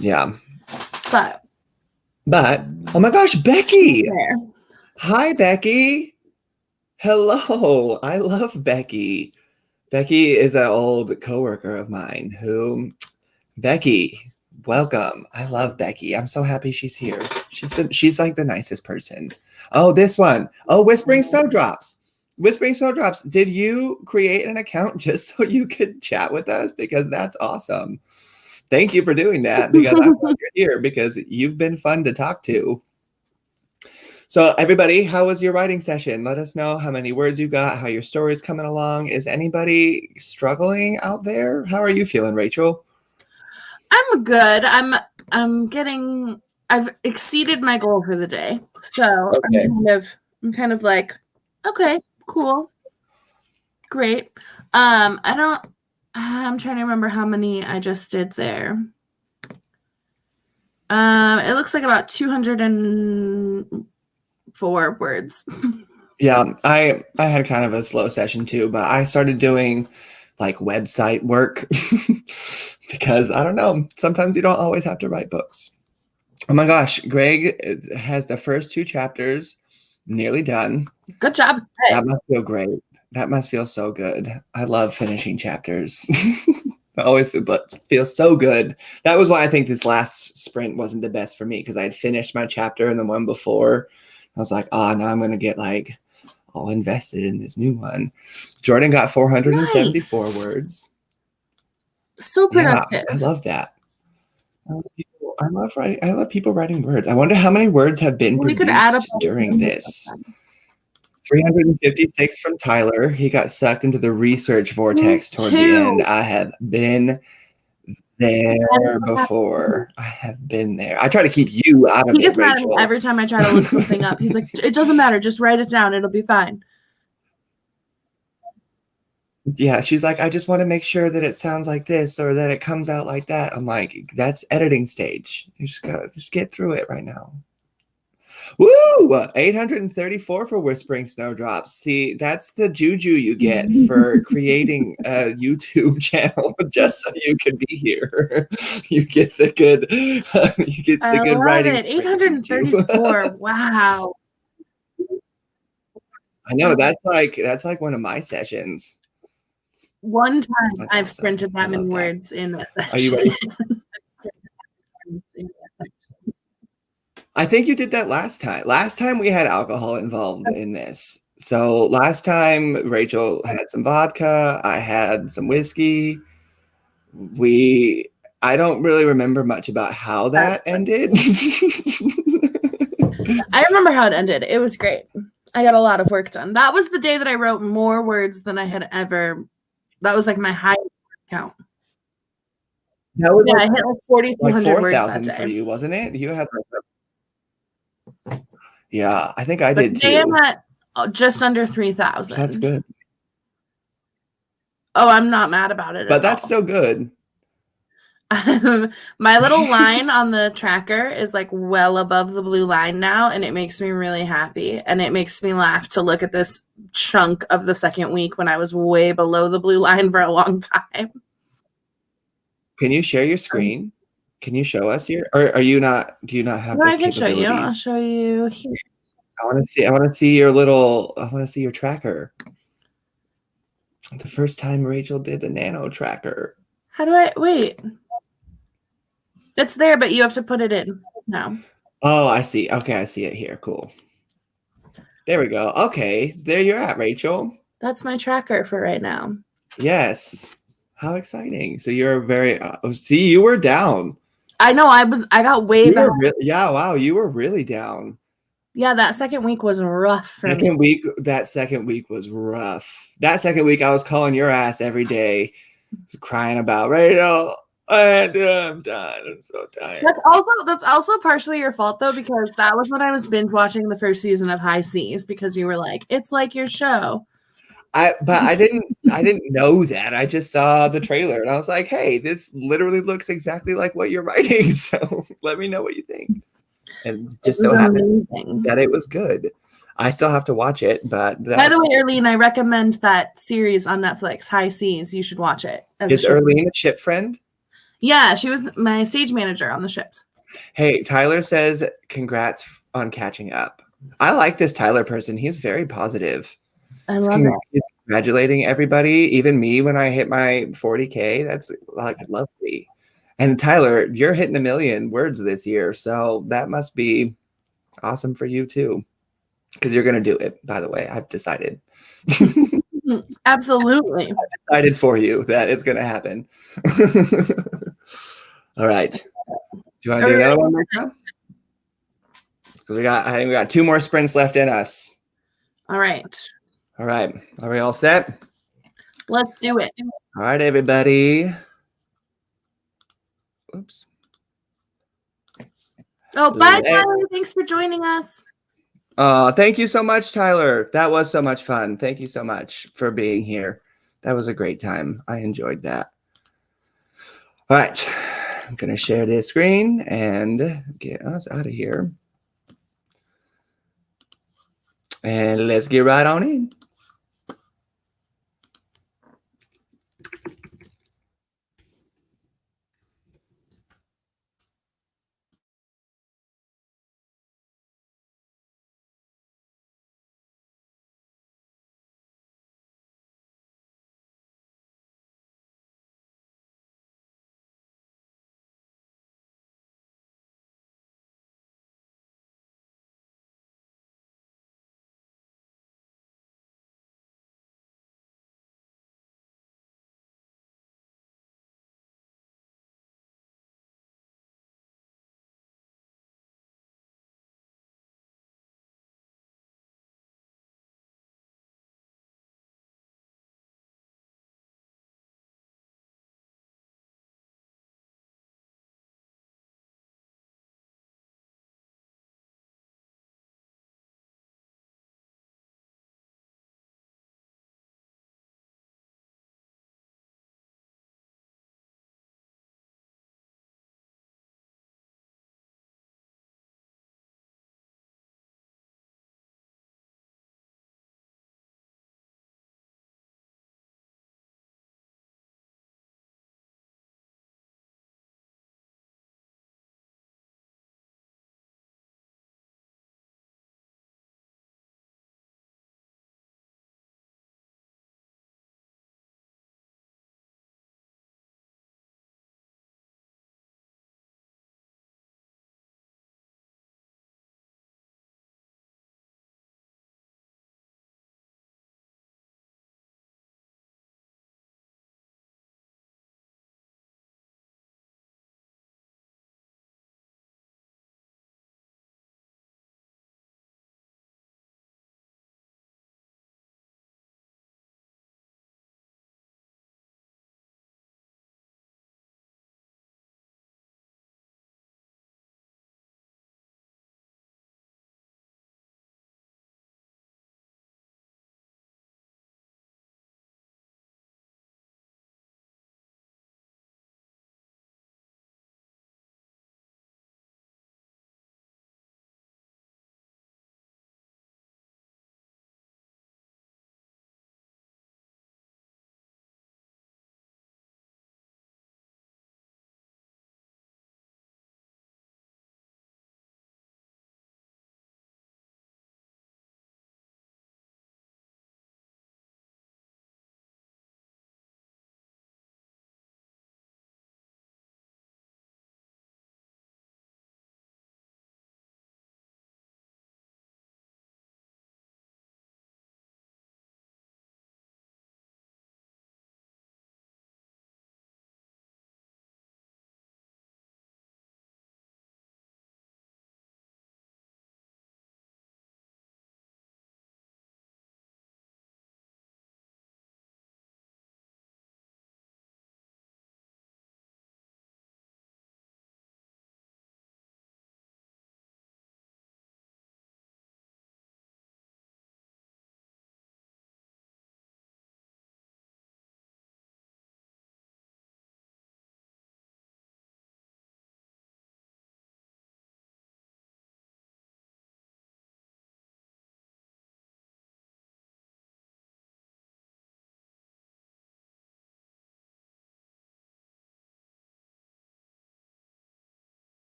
Yeah. But oh my gosh, Becky! There. Hi, Becky. Hello. I love Becky. Becky is an old coworker of mine who, Becky, welcome. I love Becky. I'm so happy she's here. She's like the nicest person. Oh, this one. Oh, Whispering Snowdrops. Whispering Snowdrops, did you create an account just so you could chat with us? Because that's awesome. Thank you for doing that, because I'm glad you're here because you've been fun to talk to. So everybody, how was your writing session? Let us know how many words you got, how your story's coming along. Is anybody struggling out there? How are you feeling, Rachel? I'm good. I've exceeded my goal for the day. So okay. I'm kind of like, okay, cool. Great. I'm trying to remember how many I just did there. It looks like about 204 words. Yeah, I had kind of a slow session too, but I started doing like website work because I don't know, sometimes you don't always have to write books. Oh my gosh, Greg has the first 2 chapters nearly done. Good job. That must feel great. That must feel so good. I love finishing chapters. I always feel so good. That was why I think this last sprint wasn't the best for me, because I had finished my chapter in the one before. I was like, now I'm going to get like all invested in this new one. Jordan got 474 words. So productive. Yeah, I love that. I love writing. I love people writing words. I wonder how many words have been produced during this. 356 from Tyler. He got sucked into the research vortex toward the end. I have been there before. I have been there. I try to keep you out of it, Rachel. He gets mad at me every time I try to look something up. He's like, it doesn't matter. Just write it down. It'll be fine. Yeah, she's like, I just want to make sure that it sounds like this or that it comes out like that. I'm like, that's editing stage. You just gotta get through it right now. Woo! 834 for Whispering Snowdrops. See, that's the juju you get for creating a YouTube channel just so you can be here. You get the good, good writing. 834. Wow. I know, that's like one of my sessions. One time I've sprinted that many words in a session. Are you ready? I think you did that last time. Last time we had alcohol involved in this. So last time Rachel had some vodka, I had some whiskey. I don't really remember much about how that ended. I remember how it ended. It was great. I got a lot of work done. That was the day that I wrote more words than I had ever. That was like my highest count. That was I hit like 4,200 words that day. For you, wasn't it? You had yeah, I think I did too. I'm at just under 3,000. That's good. Oh, I'm not mad about it. But that's still good. My little line on the tracker is like well above the blue line now, and it makes me really happy. And it makes me laugh to look at this chunk of the second week when I was way below the blue line for a long time. Can you share your screen? Can you show us here? Or are you not? Do you not have? I can show you. I'll show you here. I want to see. I want to see your little. I want to see your tracker. The first time Rachel did the nano tracker. How do I wait? It's there, but you have to put it in now. Oh, I see. Okay, I see it here. Cool. There we go. Okay, there you're at, Rachel. That's my tracker for right now. Yes. How exciting. So you're very, see, you were down. I know I got way You behind. were yeah, wow, you were really down. Yeah, that second week was rough for me. That second week was rough. That second week, I was calling your ass every day, crying about Rachel. I'm done. I'm so tired. That's also partially your fault though, because that was when I was binge watching the first season of High Seas because you were like, it's like your show. But I didn't know that. I just saw the trailer and I was like, hey, this literally looks exactly like what you're writing. So let me know what you think. And It just was so happened amazing. that it was good. I still have to watch it, but By the way, Erlene, I recommend that series on Netflix, High Seas. You should watch it. Is Erlene a ship friend? Yeah, she was my stage manager on the ships. Hey, Tyler says congrats on catching up. I like this Tyler person. He's very positive. I love it. He's congratulating everybody, even me when I hit my 40K. That's like lovely. And Tyler, you're hitting 1 million words this year, so that must be awesome for you too. Because you're gonna do it, by the way. I've decided. Absolutely. I decided for you that it's gonna happen. All right. Do you want to do another one right now? So I think we got 2 more sprints left in us. All right. All right. Are we all set? Let's do it. All right, everybody. Oops. Oh, bye, Tyler. Thanks for joining us. Thank you so much, Tyler. That was so much fun. Thank you so much for being here. That was a great time. I enjoyed that. All right. I'm going to share this screen and get us out of here. And let's get right on in.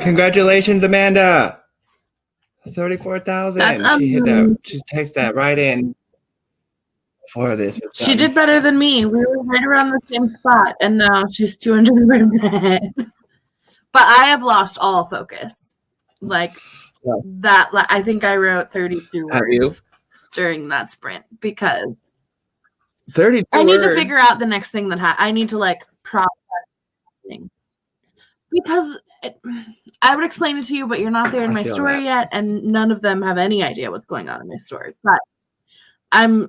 Congratulations, Amanda. That's 34,000. She hit that. She texted that right in before this was She done. did better than me. We were right around the same spot, and now she's 200 ahead. But I have lost all focus. Like Yeah. that, I think I wrote 32 Have you? words during that sprint because 32 I need to words. figure out the next thing that I need to like process things. Because I would explain it to you, but you're not there in I my feel story that. yet, and none of them have any idea what's going on in my story. But I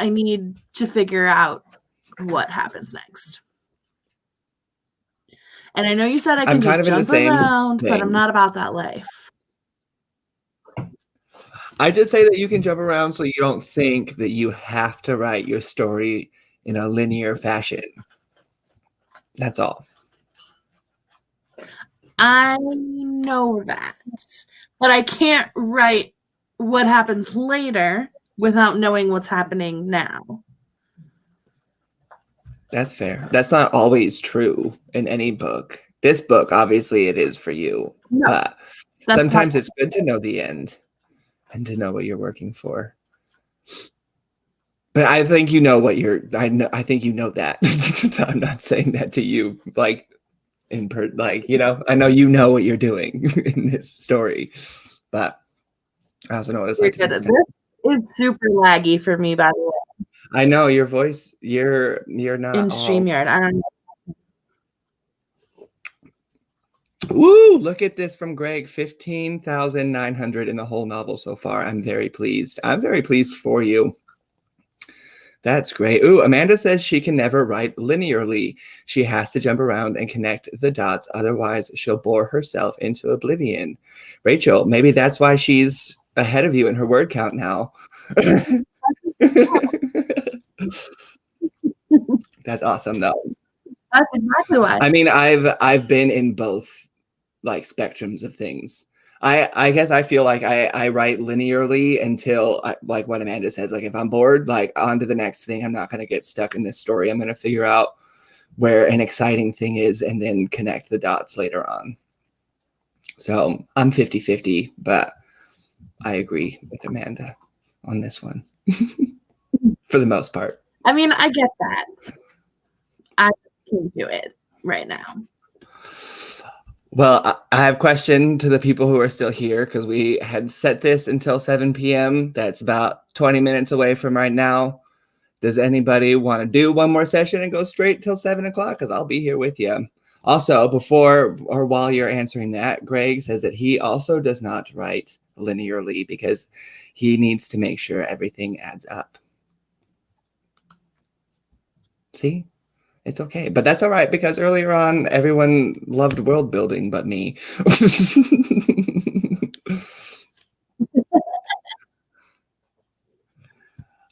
need to figure out what happens next. And I know you said I can I'm kind just of in the jump same around, but I'm thing. not about that life. I just say that you can jump around so you don't think that you have to write your story in a linear fashion. That's all. I know that, but I can't write what happens later without knowing what's happening now. That's fair. That's not always true in any book. This book, obviously, it is for you. No, But sometimes it's good to know the end and to know what you're working for. But I think you know what you're. I think you know that. I'm not saying that to you, like I know you know what you're doing in this story, but I also know what it's like to be stuck. This is super laggy for me, by the way. I know your voice. You're not in StreamYard. I don't know. Woo! Look at this from Greg. 15,900 in the whole novel so far. I'm very pleased. I'm very pleased for you. That's great. Ooh, Amanda says she can never write linearly. She has to jump around and connect the dots. Otherwise, she'll bore herself into oblivion. Rachel, maybe that's why she's ahead of you in her word count now. That's awesome, though. That's exactly why. I mean, I've been in both like spectrums of things. I guess I feel like I write linearly until like what Amanda says, like if I'm bored, like on to the next thing. I'm not going to get stuck in this story. I'm going to figure out where an exciting thing is and then connect the dots later on. So I'm 50-50, but I agree with Amanda on this one for the most part. I mean, I get that. I can't do it right now. Well, I have a question to the people who are still here because we had set this until 7 p.m. That's about 20 minutes away from right now. Does anybody want to do one more session and go straight till 7 o'clock? Because I'll be here with you. Also, before or while you're answering that, Greg says that he also does not write linearly because he needs to make sure everything adds up. See? It's okay, but that's all right because earlier on, everyone loved world building but me.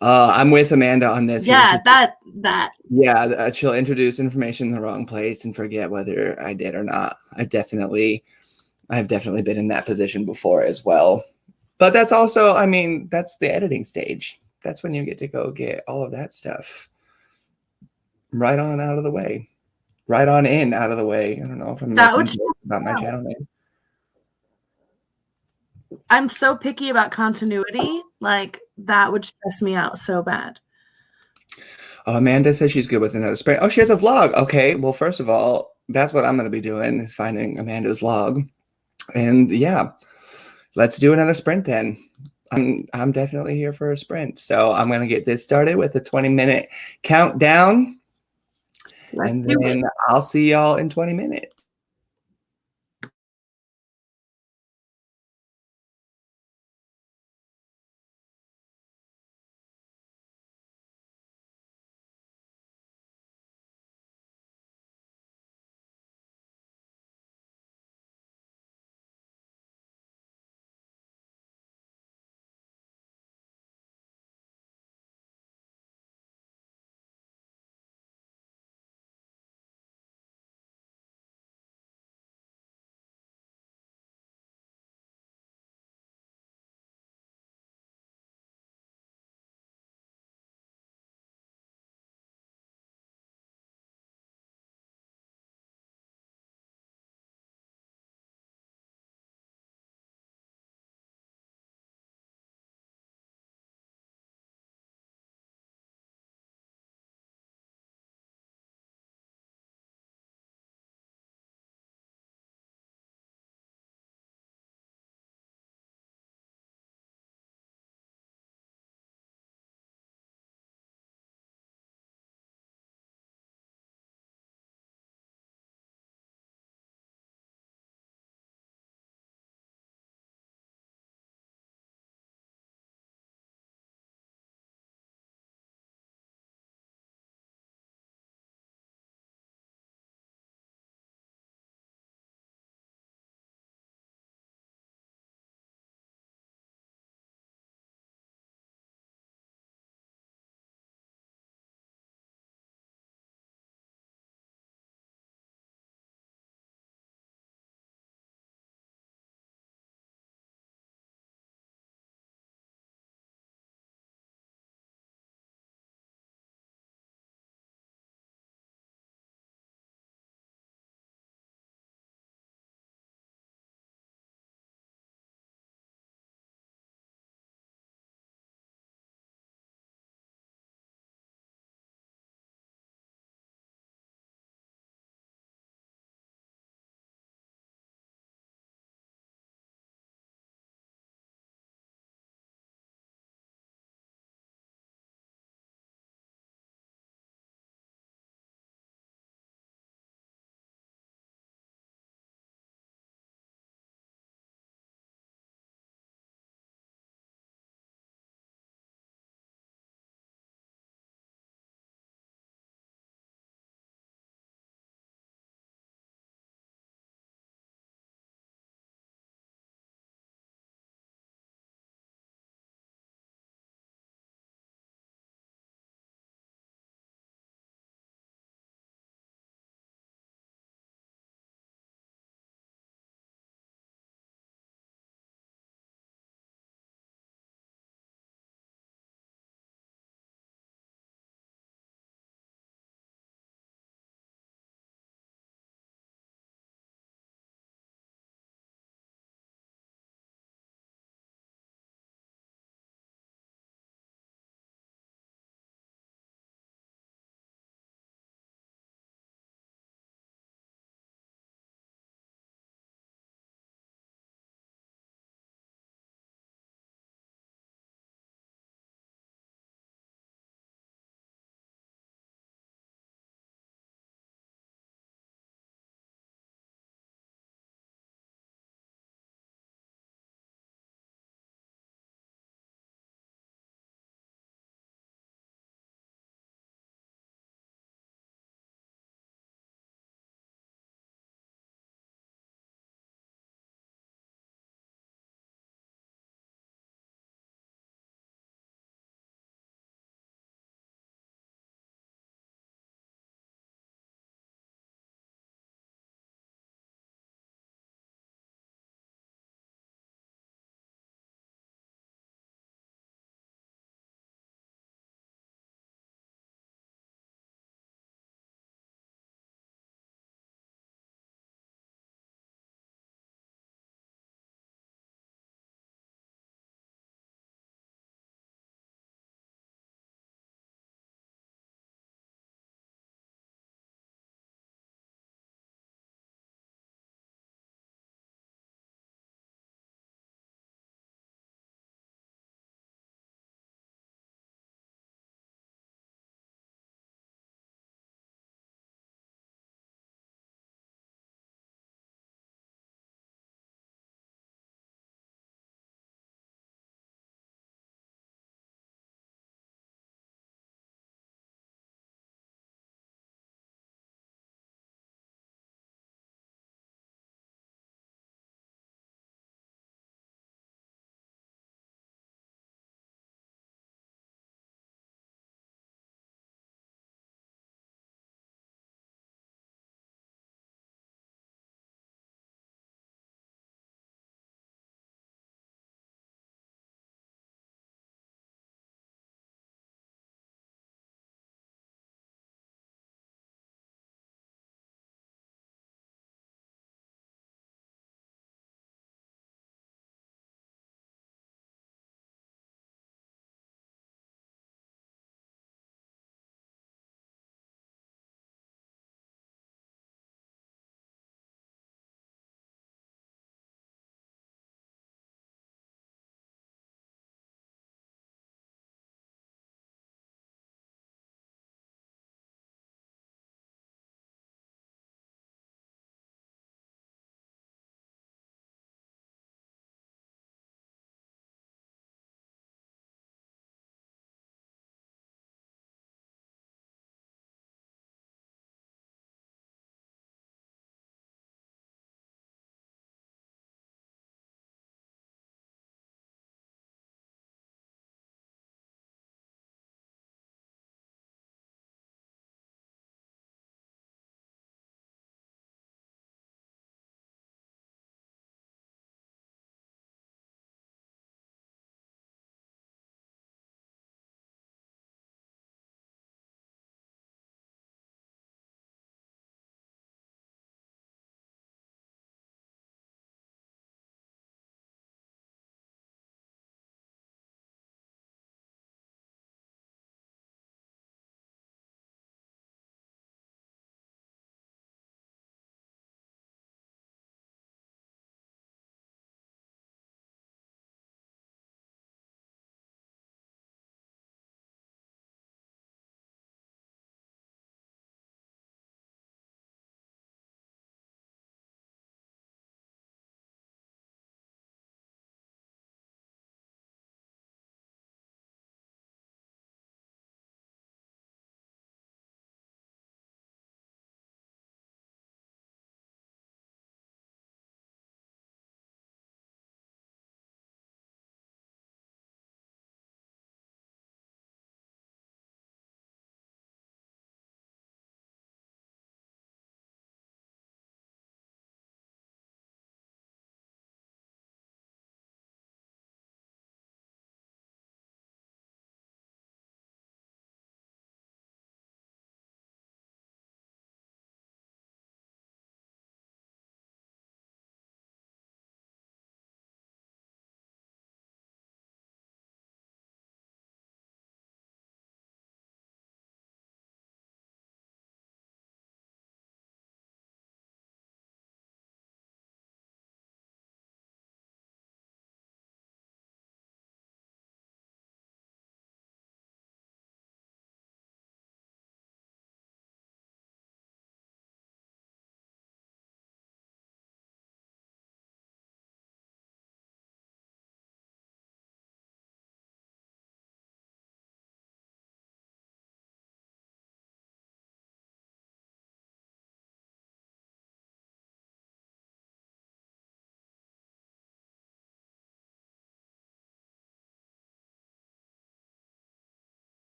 I'm with Amanda on this. Yeah, that. Yeah, she'll introduce information in the wrong place and forget whether I did or not. I've definitely been in that position before as well. But that's also, I mean, that's the editing stage. That's when you get to go get all of that stuff right on out of the way. Right on in out of the way. I don't know if I'm making about my channel name. I'm so picky about continuity. Like that would stress me out so bad. Amanda says she's good with another sprint. Oh, she has a vlog. Okay, well, first of all, that's what I'm going to be doing is finding Amanda's vlog. And yeah, let's do another sprint then. I'm definitely here for a sprint. So I'm going to get this started with a 20-minute countdown. And then I'll see y'all in 20 minutes.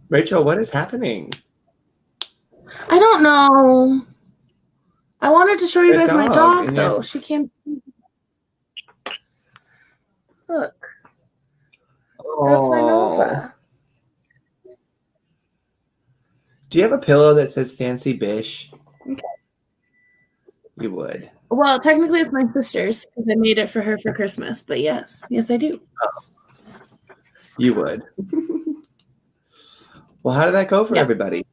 Rachel, what is happening? I don't know. I wanted to show you guys my dog, and though. She can't. Look. That's my Nova. Do you have a pillow that says Fancy Bish? Okay. You would. Well, technically it's my sister's because I made it for her for Christmas. But yes, I do. Oh. You would. Well, how did that go for everybody?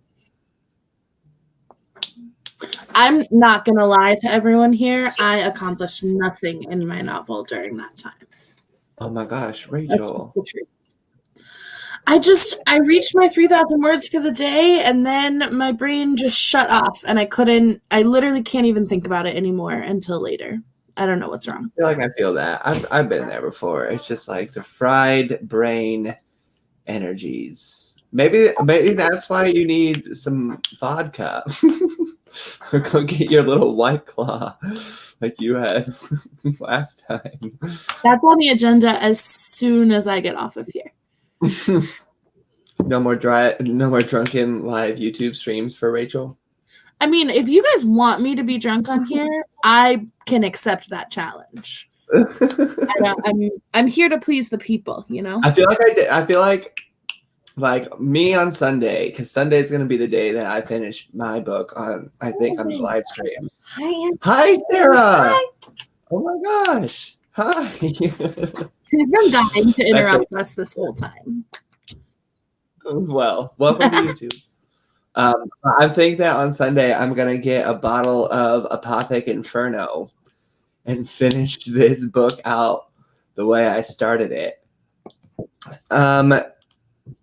I'm not going to lie to everyone here. I accomplished nothing in my novel during that time. Oh my gosh, Rachel. I reached my 3,000 words for the day, and then my brain just shut off, and I literally can't even think about it anymore until later. I don't know what's wrong. I feel that. I've been there before. It's just like the fried brain energies. Maybe that's why you need some vodka. Or go get your little White Claw like you had last time. That's on the agenda as soon as I get off of here. No more drunken live YouTube streams for Rachel. I mean, if you guys want me to be drunk on here, I can accept that challenge. I'm here to please the people, you know? I feel like me on Sunday, because Sunday is going to be the day that I finish my book on the live stream. Hi, Sarah. Hi. Oh my gosh. Hi. He's been dying to interrupt us this whole time. Well, welcome to YouTube. I think that on Sunday I'm going to get a bottle of Apothic Inferno and finish this book out the way I started it.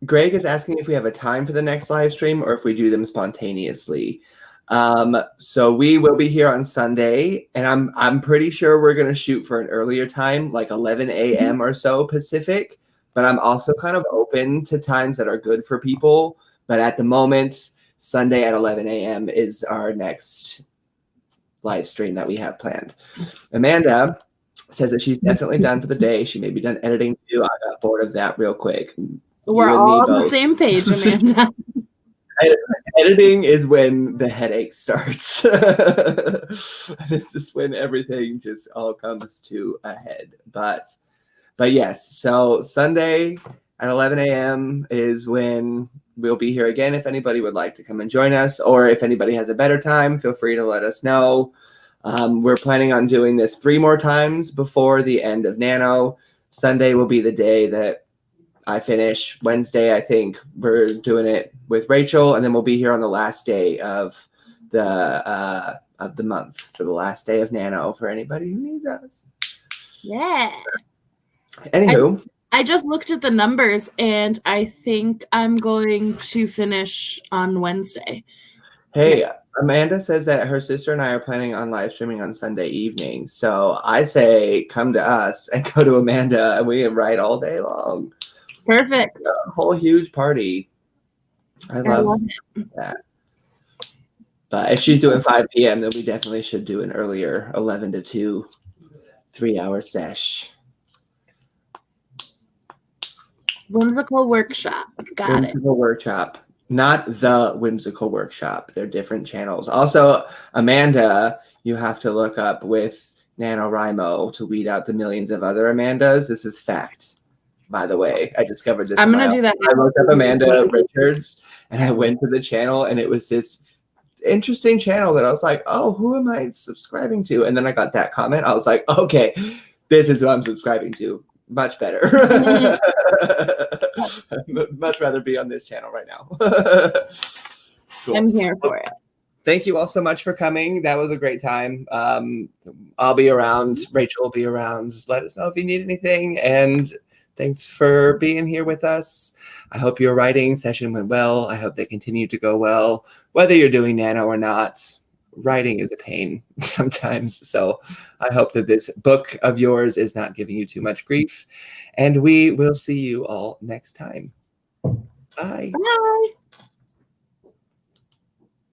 Greg is asking if we have a time for the next live stream or if we do them spontaneously. So we will be here on Sunday, and I'm pretty sure we're going to shoot for an earlier time, like 11 a.m. or so Pacific, but I'm also kind of open to times that are good for people. But at the moment, Sunday at 11 a.m. is our next live stream that we have planned. Amanda says that she's definitely done for the day. She may be done editing too. I got bored of that real quick. We're all on the same page, Amanda. Editing is when the headache starts. This is when everything just all comes to a head. But yes, so Sunday at 11 a.m. is when we'll be here again. If anybody would like to come and join us, or if anybody has a better time, feel free to let us know. We're planning on doing this 3 more times before the end of Nano. Sunday will be the day that I finish. Wednesday, I think we're doing it with Rachel, and then we'll be here on the last day of the month for the last day of Nano for anybody who needs us. Yeah. Anywho, I just looked at the numbers, and I think I'm going to finish on Wednesday. Hey, yeah. Amanda says that her sister and I are planning on live streaming on Sunday evening. So I say come to us and go to Amanda, and we can write all day long. Perfect. A whole huge party. I love that. But if she's doing 5 p.m., then we definitely should do an earlier 11 to 2 3-hour sesh. Whimsical Workshop. Got it. Workshop. Not the Whimsical Workshop. They're different channels. Also, Amanda, you have to look up with NaNoWriMo to weed out the millions of other Amandas. This is fact. By the way, I discovered this. I'm going to do that. I looked up Amanda Richards, and I went to the channel, and it was this interesting channel that I was like, oh, who am I subscribing to? And then I got that comment. I was like, okay, this is who I'm subscribing to. Much better. I'd much rather be on this channel right now. Cool. I'm here for it. Thank you all so much for coming. That was a great time. I'll be around. Rachel will be around. Just let us know if you need anything. And thanks for being here with us. I hope your writing session went well. I hope they continue to go well. Whether you're doing Nano or not, writing is a pain sometimes. So I hope that this book of yours is not giving you too much grief. And we will see you all next time. Bye. Bye.